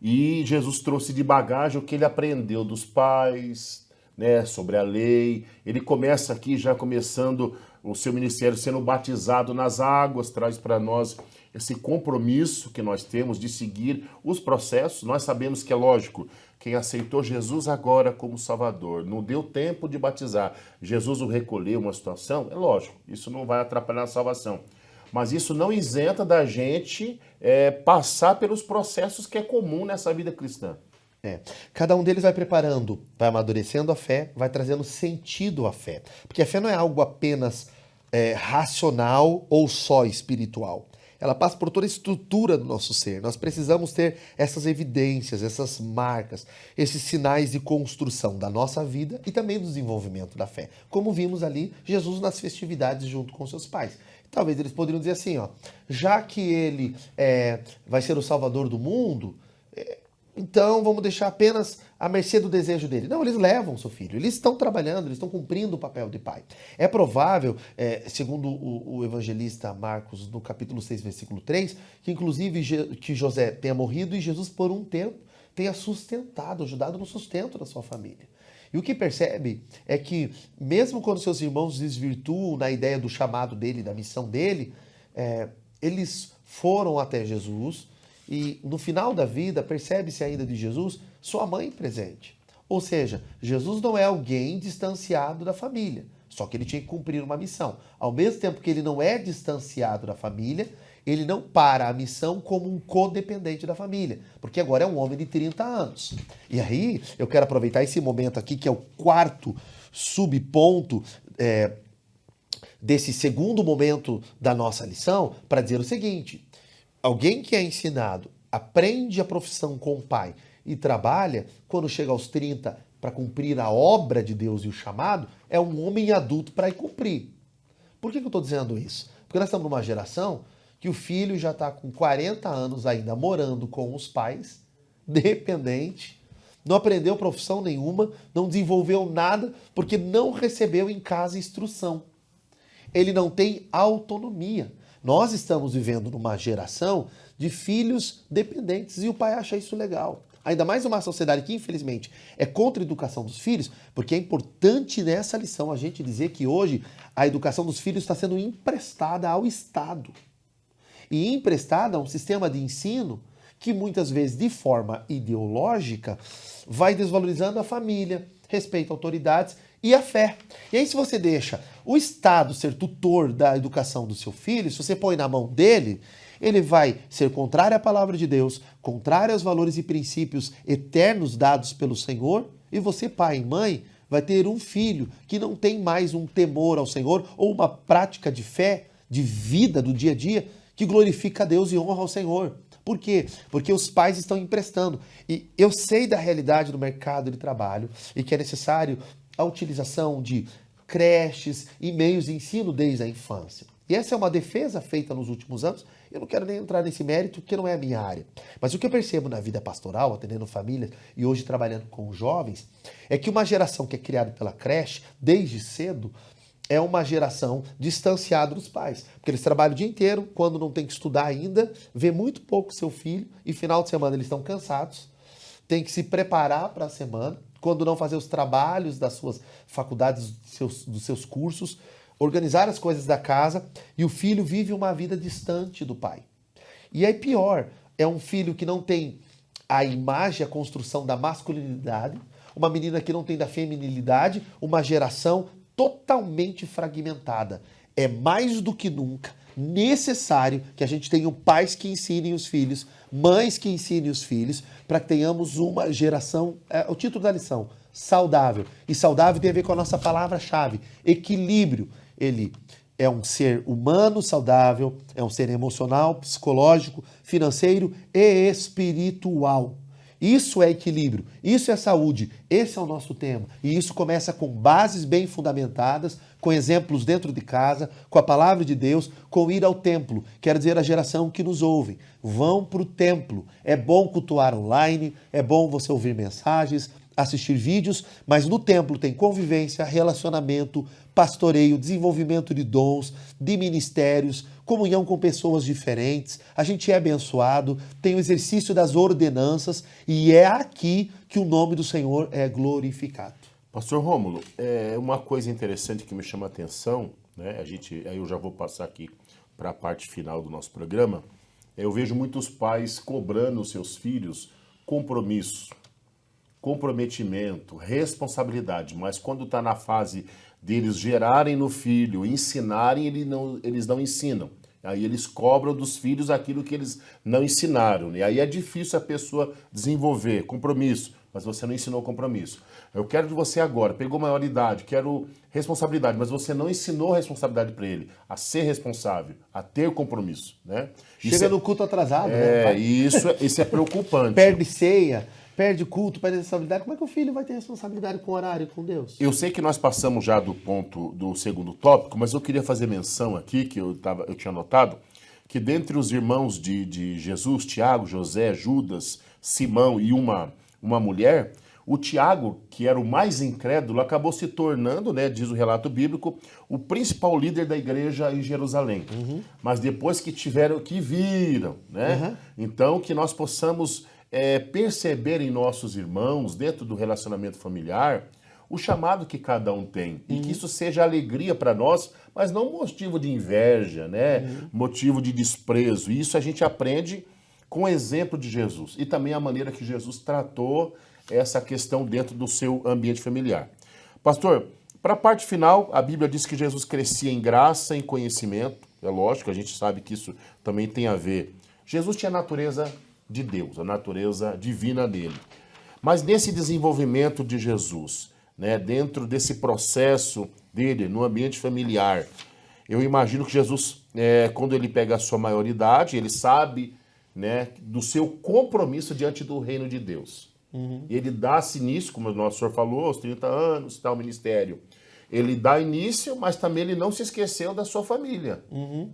E Jesus trouxe de bagagem o que ele aprendeu dos pais, né, sobre a lei. Ele começa aqui já começando o seu ministério sendo batizado nas águas, traz para nós esse compromisso que nós temos de seguir os processos. Nós sabemos que é lógico, quem aceitou Jesus agora como Salvador, não deu tempo de batizar, Jesus o recolheu uma situação, é lógico, isso não vai atrapalhar a salvação. Mas isso não isenta da gente passar pelos processos que é comum nessa vida cristã. Cada um deles vai preparando, vai amadurecendo a fé, vai trazendo sentido à fé. Porque a fé não é algo apenas racional ou só espiritual. Ela passa por toda a estrutura do nosso ser. Nós precisamos ter essas evidências, essas marcas, esses sinais de construção da nossa vida e também do desenvolvimento da fé. Como vimos ali, Jesus nas festividades junto com seus pais. Talvez eles poderiam dizer assim, já que ele vai ser o salvador do mundo, então vamos deixar apenas à mercê do desejo dele. Não, eles levam seu filho, eles estão trabalhando, eles estão cumprindo o papel de pai. É provável, segundo o evangelista Marcos, no capítulo 6, versículo 3, que inclusive que José tenha morrido e Jesus por um tempo tenha sustentado, ajudado no sustento da sua família. E o que percebe é que, mesmo quando seus irmãos desvirtuam na ideia do chamado dele, da missão dele, eles foram até Jesus E no final da vida, percebe-se ainda de Jesus, sua mãe presente. Ou seja, Jesus não é alguém distanciado da família, só que ele tinha que cumprir uma missão. Ao mesmo tempo que ele não é distanciado da família, ele não para a missão como um codependente da família, porque agora é um homem de 30 anos. E aí, eu quero aproveitar esse momento aqui, que é o quarto subponto desse segundo momento da nossa lição, para dizer o seguinte: alguém que é ensinado, aprende a profissão com o pai e trabalha, quando chega aos 30 para cumprir a obra de Deus e o chamado, é um homem adulto para ir cumprir. Por que eu estou dizendo isso? Porque nós estamos numa geração que o filho já está com 40 anos ainda morando com os pais, dependente, não aprendeu profissão nenhuma, não desenvolveu nada, porque não recebeu em casa instrução. Ele não tem autonomia. Nós estamos vivendo numa geração de filhos dependentes e o pai acha isso legal. Ainda mais uma sociedade que, infelizmente, é contra a educação dos filhos, porque é importante nessa lição a gente dizer que hoje a educação dos filhos está sendo emprestada ao Estado. E emprestada a um sistema de ensino que muitas vezes, de forma ideológica, vai desvalorizando a família, respeito a autoridades e a fé. E aí, se você deixa o Estado ser tutor da educação do seu filho, se você põe na mão dele, ele vai ser contrário à palavra de Deus, contrário aos valores e princípios eternos dados pelo Senhor, e você, pai e mãe, vai ter um filho que não tem mais um temor ao Senhor ou uma prática de fé, de vida do dia a dia, que glorifica a Deus e honra ao Senhor. Por quê? Porque os pais estão emprestando. E eu sei da realidade do mercado de trabalho e que é necessário a utilização de creches e meios de ensino desde a infância. E essa é uma defesa feita nos últimos anos. Eu não quero nem entrar nesse mérito, porque não é a minha área. Mas o que eu percebo na vida pastoral, atendendo famílias e hoje trabalhando com jovens, é que uma geração que é criada pela creche, desde cedo, é uma geração distanciada dos pais. Porque eles trabalham o dia inteiro, quando não tem que estudar ainda, vê muito pouco seu filho, e final de semana eles estão cansados, tem que se preparar para a semana, quando não fazer os trabalhos das suas faculdades, dos seus cursos, organizar as coisas da casa, e o filho vive uma vida distante do pai. E aí pior, é um filho que não tem a imagem, a construção da masculinidade, uma menina que não tem da feminilidade, uma geração totalmente fragmentada. É mais do que nunca necessário que a gente tenha pais que ensinem os filhos, mães que ensinem os filhos, para que tenhamos uma geração, o título da lição, saudável. E saudável tem a ver com a nossa palavra-chave, equilíbrio. Ele é um ser humano saudável, é um ser emocional, psicológico, financeiro e espiritual. Isso é equilíbrio, isso é saúde, esse é o nosso tema. E isso começa com bases bem fundamentadas, com exemplos dentro de casa, com a palavra de Deus, com ir ao templo. Quero dizer a geração que nos ouve, vão para o templo. É bom cultuar online, é bom você ouvir mensagens, assistir vídeos, mas no templo tem convivência, relacionamento, pastoreio, desenvolvimento de dons, de ministérios, comunhão com pessoas diferentes, a gente é abençoado, tem o exercício das ordenanças e é aqui que o nome do Senhor é glorificado. Pastor Rômulo, uma coisa interessante que me chama a atenção, né? Aí eu já vou passar aqui para a parte final do nosso programa. Eu vejo muitos pais cobrando os seus filhos compromisso, comprometimento, responsabilidade, mas quando está na fase deles gerarem no filho, ensinarem, eles não ensinam. Aí eles cobram dos filhos aquilo que eles não ensinaram. E aí é difícil a pessoa desenvolver compromisso, mas você não ensinou compromisso. Eu quero de você agora, pegou maioridade, quero responsabilidade, mas você não ensinou responsabilidade para ele, a ser responsável, a ter compromisso, né? Chega no culto atrasado, né? Isso é preocupante. Perde ceia, perde culto, perde responsabilidade. Como é que o filho vai ter responsabilidade com o horário, com Deus? Eu sei que nós passamos já do ponto do segundo tópico, mas eu queria fazer menção aqui, que eu tinha notado, que dentre os irmãos de Jesus, Tiago, José, Judas, Simão e uma mulher, o Tiago, que era o mais incrédulo, acabou se tornando, né, diz o relato bíblico, o principal líder da igreja em Jerusalém. Uhum. Mas depois que viram, né? Uhum. Então, que nós possamos perceber em nossos irmãos, dentro do relacionamento familiar, o chamado que cada um tem. E que isso seja alegria para nós, mas não motivo de inveja, né? Motivo de desprezo. E isso a gente aprende com o exemplo de Jesus e também a maneira que Jesus tratou essa questão dentro do seu ambiente familiar. Pastor, para a parte final, a Bíblia diz que Jesus crescia em graça, em conhecimento. É lógico, a gente sabe que isso também tem a ver. Jesus tinha a natureza de Deus, a natureza divina dele. Mas nesse desenvolvimento de Jesus, né, dentro desse processo dele, no ambiente familiar, eu imagino que Jesus, quando ele pega a sua maioridade, ele sabe, né, do seu compromisso diante do reino de Deus. Ele dá-se início, como o nosso senhor falou, aos 30 anos, tal ministério. Ele dá início, mas também ele não se esqueceu da sua família,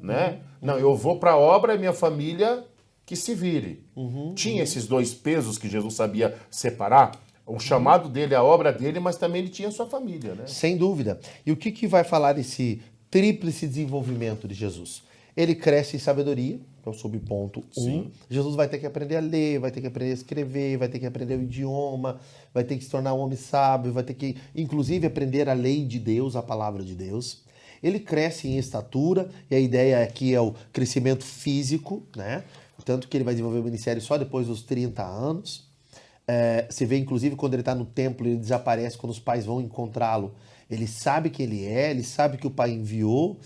né? Não, eu vou para a obra e minha família que se vire. Tinha esses dois pesos que Jesus sabia separar, o chamado dele, a obra dele, mas também ele tinha a sua família, né? Sem dúvida. E o que vai falar esse tríplice desenvolvimento de Jesus? Ele cresce em sabedoria, que é o subponto 1. Jesus vai ter que aprender a ler, vai ter que aprender a escrever, vai ter que aprender o idioma, vai ter que se tornar um homem sábio, vai ter que, inclusive, aprender a lei de Deus, a palavra de Deus. Ele cresce em estatura, e a ideia aqui é o crescimento físico, né? Tanto que ele vai desenvolver o ministério só depois dos 30 anos. Você vê, inclusive, quando ele está no templo, ele desaparece quando os pais vão encontrá-lo. Ele sabe que ele sabe que o pai enviou.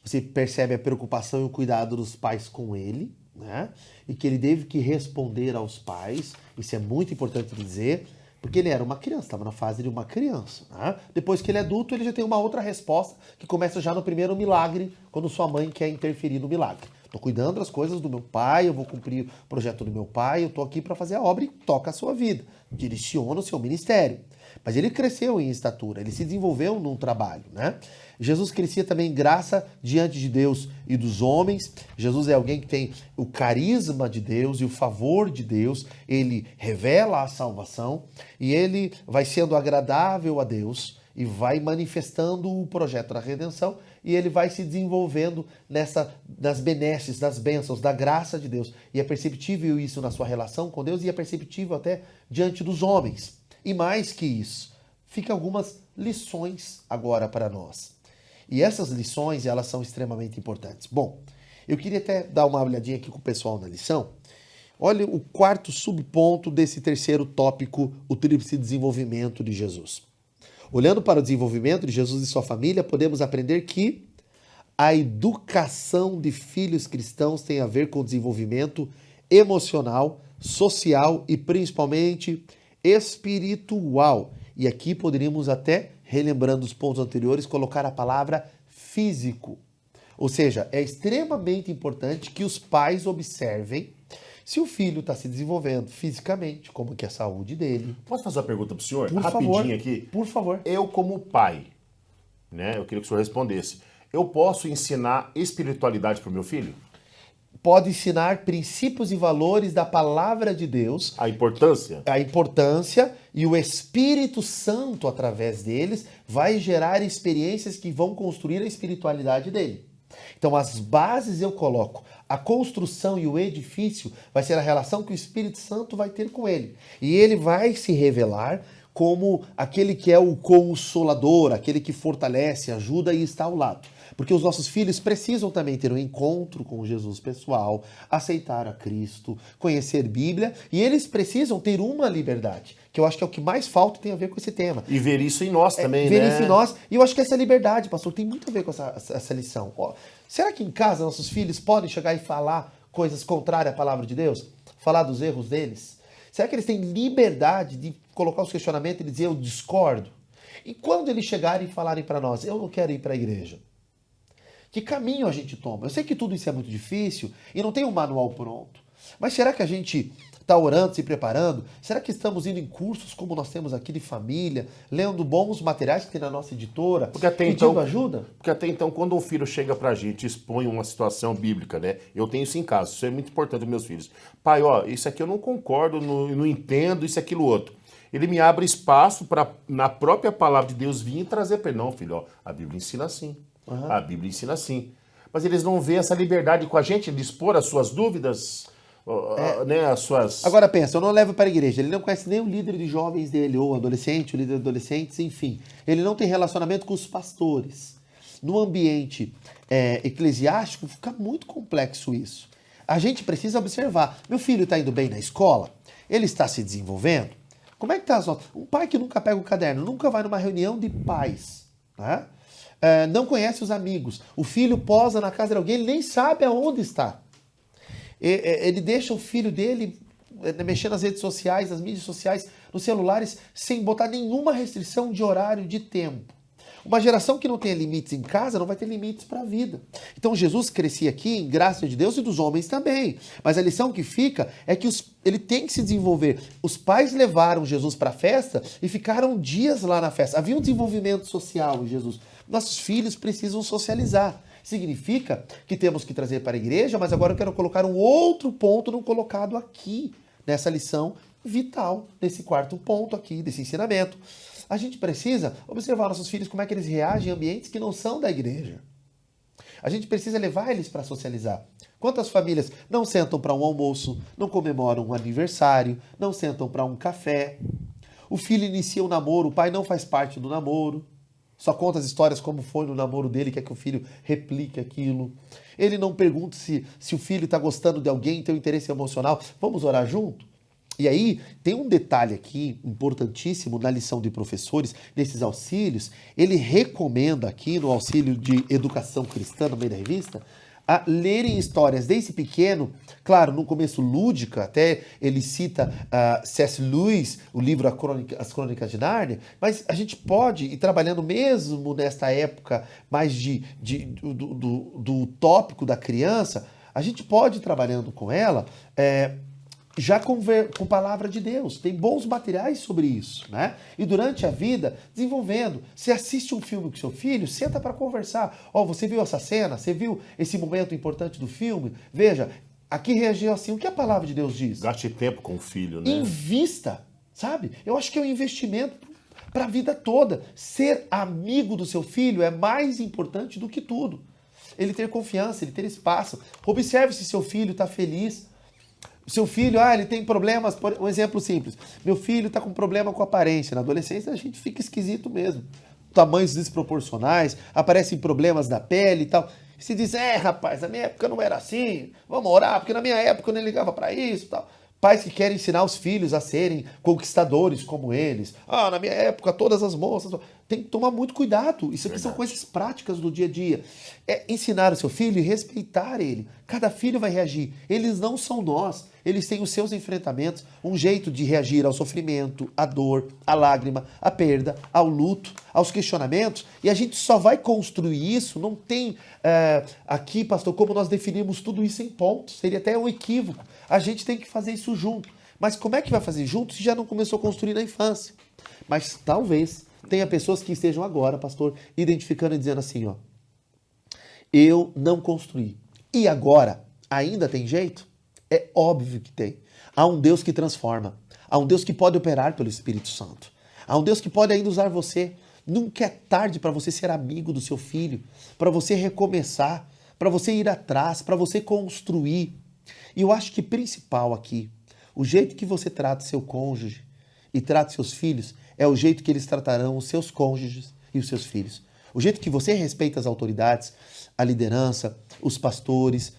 Você percebe a preocupação e o cuidado dos pais com ele, né? E que ele teve que responder aos pais. Isso é muito importante dizer, porque ele era uma criança, estava na fase de uma criança, né? Depois que ele é adulto, ele já tem uma outra resposta, que começa já no primeiro milagre, quando sua mãe quer interferir no milagre. Estou cuidando das coisas do meu pai, eu vou cumprir o projeto do meu pai, eu estou aqui para fazer a obra e toca a sua vida, direciona o seu ministério. Mas ele cresceu em estatura, ele se desenvolveu num trabalho, né? Jesus crescia também em graça diante de Deus e dos homens. Jesus é alguém que tem o carisma de Deus e o favor de Deus. Ele revela a salvação e ele vai sendo agradável a Deus e vai manifestando o projeto da redenção e ele vai se desenvolvendo nas benesses, das bênçãos, da graça de Deus. E é perceptível isso na sua relação com Deus e é perceptível até diante dos homens. E mais que isso, ficam algumas lições agora para nós. E essas lições, elas são extremamente importantes. Bom, eu queria até dar uma olhadinha aqui com o pessoal na lição. Olha o quarto subponto desse terceiro tópico, o tríplice desenvolvimento de Jesus. Olhando para o desenvolvimento de Jesus e sua família, podemos aprender que a educação de filhos cristãos tem a ver com o desenvolvimento emocional, social e principalmente espiritual. E aqui poderíamos até, relembrando os pontos anteriores, colocar a palavra físico. Ou seja, é extremamente importante que os pais observem se o filho está se desenvolvendo fisicamente, como que é a saúde dele. Posso fazer uma pergunta para o senhor? Por Rapidinho favor, aqui. Por favor. Eu, como pai, né, eu queria que o senhor respondesse. Eu posso ensinar espiritualidade para o meu filho? Pode ensinar princípios e valores da palavra de Deus. A importância? A importância, e o Espírito Santo, através deles, vai gerar experiências que vão construir a espiritualidade dele. Então, as bases eu coloco. A construção e o edifício vai ser a relação que o Espírito Santo vai ter com ele. E ele vai se revelar como aquele que é o consolador, aquele que fortalece, ajuda e está ao lado. Porque os nossos filhos precisam também ter um encontro com Jesus pessoal, aceitar a Cristo, conhecer Bíblia, e eles precisam ter uma liberdade, que eu acho que é o que mais falta e tem a ver com esse tema. E ver isso em nós também, ver né? Ver isso em nós, e eu acho que essa liberdade, pastor, tem muito a ver com essa lição. Ó, será que em casa nossos filhos podem chegar e falar coisas contrárias à palavra de Deus? Falar dos erros deles? Será que eles têm liberdade de colocar os questionamentos e dizer eu discordo? E quando eles chegarem e falarem para nós, eu não quero ir para a igreja? Que caminho a gente toma? Eu sei que tudo isso é muito difícil e não tem um manual pronto. Mas será que a gente está orando, se preparando? Será que estamos indo em cursos como nós temos aqui de família, lendo bons materiais que tem na nossa editora, pedindo ajuda? Porque até então, quando um filho chega pra gente e expõe uma situação bíblica, né? Eu tenho isso em casa, isso é muito importante para meus filhos. Pai, ó, isso aqui eu não concordo, não entendo, isso, aquilo, outro. Ele me abre espaço para, na própria palavra de Deus, vir e trazer para ele. Não, filho, ó, a Bíblia ensina assim. A Bíblia ensina assim. Mas eles não veem essa liberdade com a gente de expor as suas dúvidas, né, as suas... Agora pensa, eu não levo para a igreja, ele não conhece nem o líder de jovens dele, ou adolescente, o líder de adolescentes, enfim. Ele não tem relacionamento com os pastores. No ambiente eclesiástico fica muito complexo isso. a gente precisa observar. Meu filho está indo bem na escola? Ele está se desenvolvendo? Como é que está as notas? Um pai que nunca pega o caderno, nunca vai numa reunião de pais, né? Não conhece os amigos. O filho posa na casa de alguém, ele nem sabe aonde está. Ele deixa o filho dele mexer nas redes sociais, nas mídias sociais, nos celulares, sem botar nenhuma restrição de horário, de tempo. Uma geração que não tem limites em casa não vai ter limites para a vida. Então Jesus crescia aqui em graça de Deus e dos homens também. Mas a lição que fica é que ele tem que se desenvolver. Os pais levaram Jesus para a festa e ficaram dias lá na festa. Havia um desenvolvimento social em Jesus. Nossos filhos precisam socializar. Significa que temos que trazer para a igreja, mas agora eu quero colocar um outro ponto não colocado aqui, nessa lição vital, nesse quarto ponto aqui, desse ensinamento. A gente precisa observar nossos filhos como é que eles reagem em ambientes que não são da igreja. A gente precisa levar eles para socializar. Quantas famílias não sentam para um almoço, não comemoram um aniversário, não sentam para um café? O filho inicia um namoro, o pai não faz parte do namoro. Só conta as histórias como foi no namoro dele, quer que o filho replique aquilo. Ele não pergunta se o filho está gostando de alguém, tem um interesse emocional. Vamos orar junto? E aí, tem um detalhe aqui importantíssimo na lição de professores, nesses auxílios. Ele recomenda aqui, no auxílio de educação cristã, no meio da revista, a lerem histórias desde pequeno, claro, no começo lúdica, até ele cita C.S. Lewis, o livro As Crônicas de Nárnia, mas a gente pode ir trabalhando mesmo nesta época mais do tópico da criança, a gente pode ir trabalhando com ela já com palavra de Deus. Tem bons materiais sobre isso, né? E durante a vida, desenvolvendo. Você assiste um filme com seu filho, senta para conversar. Você viu essa cena? Você viu esse momento importante do filme? Veja, aqui reagiu assim. O que a palavra de Deus diz? Gaste tempo com o filho, né? Invista, sabe? Eu acho que é um investimento para a vida toda. Ser amigo do seu filho é mais importante do que tudo. Ele ter confiança, ele ter espaço. Observe se seu filho está feliz. Seu filho, ele tem problemas, um exemplo simples. Meu filho está com problema com a aparência. Na adolescência a gente fica esquisito mesmo. Tamanhos desproporcionais, aparecem problemas da pele e tal. E se diz, rapaz, na minha época não era assim, vamos orar, porque na minha época eu nem ligava para isso e tal. Pais que querem ensinar os filhos a serem conquistadores como eles. Na minha época todas as moças... Tem que tomar muito cuidado. Isso aqui são coisas práticas do dia a dia. É ensinar o seu filho e respeitar ele. Cada filho vai reagir. Eles não são nós. Eles têm os seus enfrentamentos, um jeito de reagir ao sofrimento, à dor, à lágrima, à perda, ao luto, aos questionamentos. E a gente só vai construir isso. Não tem aqui, pastor, como nós definimos tudo isso em pontos. Seria até um equívoco. A gente tem que fazer isso junto. Mas como é que vai fazer junto se já não começou a construir na infância? Mas talvez tenha pessoas que estejam agora, pastor, identificando e dizendo assim, eu não construí. E agora, ainda tem jeito? É óbvio que tem. Há um Deus que transforma. Há um Deus que pode operar pelo Espírito Santo. Há um Deus que pode ainda usar você. Nunca é tarde para você ser amigo do seu filho, para você recomeçar, para você ir atrás, para você construir. E eu acho que principal aqui, o jeito que você trata seu cônjuge e trata seus filhos é o jeito que eles tratarão os seus cônjuges e os seus filhos. O jeito que você respeita as autoridades, a liderança, os pastores,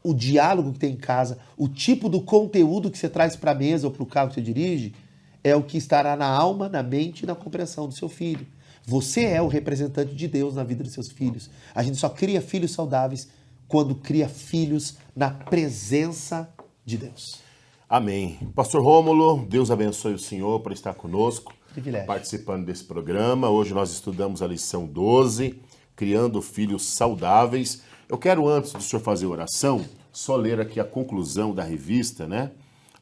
o diálogo que tem em casa, o tipo do conteúdo que você traz para a mesa ou para o carro que você dirige, é o que estará na alma, na mente e na compreensão do seu filho. Você é o representante de Deus na vida dos seus filhos. A gente só cria filhos saudáveis quando cria filhos na presença de Deus. Amém. Pastor Rômulo, Deus abençoe o senhor por estar conosco, participando desse programa. Hoje nós estudamos a lição 12, Criando Filhos Saudáveis. Eu quero, antes do senhor fazer oração, só ler aqui a conclusão da revista, né?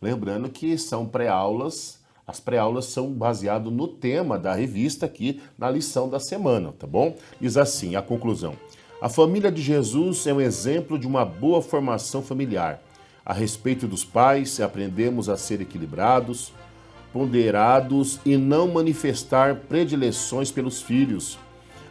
Lembrando que são pré-aulas, as pré-aulas são baseadas no tema da revista aqui na lição da semana, tá bom? Diz assim, a conclusão. A família de Jesus é um exemplo de uma boa formação familiar. A respeito dos pais, aprendemos a ser equilibrados, ponderados e não manifestar predileções pelos filhos.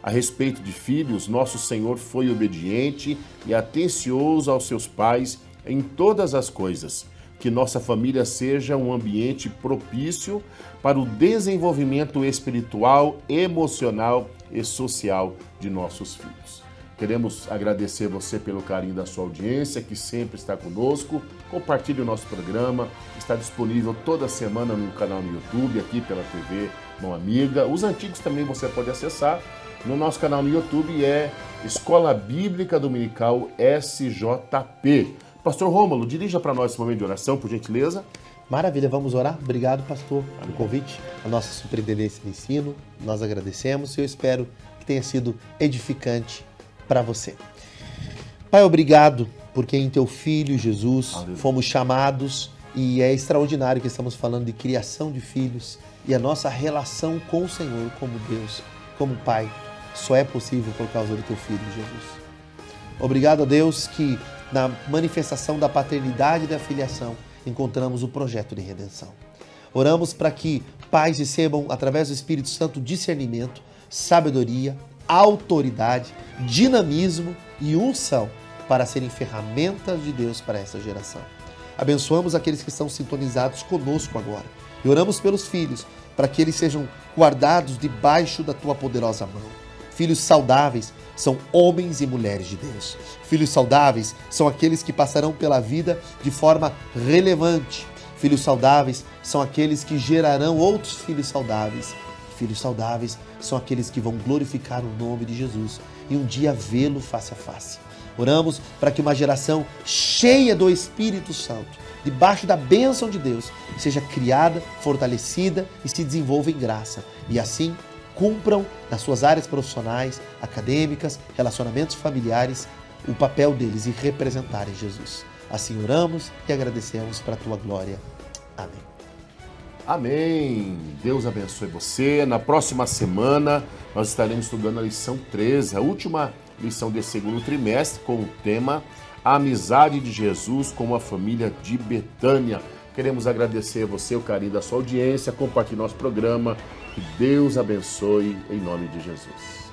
A respeito de filhos, nosso Senhor foi obediente e atencioso aos seus pais em todas as coisas. Que nossa família seja um ambiente propício para o desenvolvimento espiritual, emocional e social de nossos filhos. Queremos agradecer você pelo carinho da sua audiência, que sempre está conosco. Compartilhe o nosso programa, está disponível toda semana no canal no YouTube, aqui pela TV Mão Amiga. Os antigos também você pode acessar no nosso canal no YouTube, é Escola Bíblica Dominical SJP. Pastor Rômulo, dirija para nós esse momento de oração, por gentileza. Maravilha, vamos orar? Obrigado, pastor, pelo convite. A nossa superintendência de ensino, nós agradecemos e eu espero que tenha sido edificante para você. Pai, obrigado porque em teu Filho Jesus fomos chamados e é extraordinário que estamos falando de criação de filhos e a nossa relação com o Senhor como Deus, como Pai, só é possível por causa do teu Filho Jesus. Obrigado a Deus que na manifestação da paternidade e da filiação encontramos o projeto de redenção. Oramos para que pais recebam, através do Espírito Santo, discernimento, sabedoria, autoridade, dinamismo e unção para serem ferramentas de Deus para essa geração. Abençoamos aqueles que estão sintonizados conosco agora e oramos pelos filhos para que eles sejam guardados debaixo da tua poderosa mão. Filhos saudáveis são homens e mulheres de Deus. Filhos saudáveis são aqueles que passarão pela vida de forma relevante. Filhos saudáveis são aqueles que gerarão outros filhos saudáveis. Filhos saudáveis são aqueles que vão glorificar o nome de Jesus e um dia vê-lo face a face. Oramos para que uma geração cheia do Espírito Santo, debaixo da bênção de Deus, seja criada, fortalecida e se desenvolva em graça. E assim cumpram nas suas áreas profissionais, acadêmicas, relacionamentos familiares, o papel deles e representarem Jesus. Assim oramos e agradecemos para a tua glória. Amém. Amém. Deus abençoe você. Na próxima semana nós estaremos estudando a lição 13, a última lição desse segundo trimestre, com o tema A Amizade de Jesus com a Família de Betânia. Queremos agradecer a você o carinho da sua audiência, compartilhe nosso programa. Que Deus abençoe em nome de Jesus.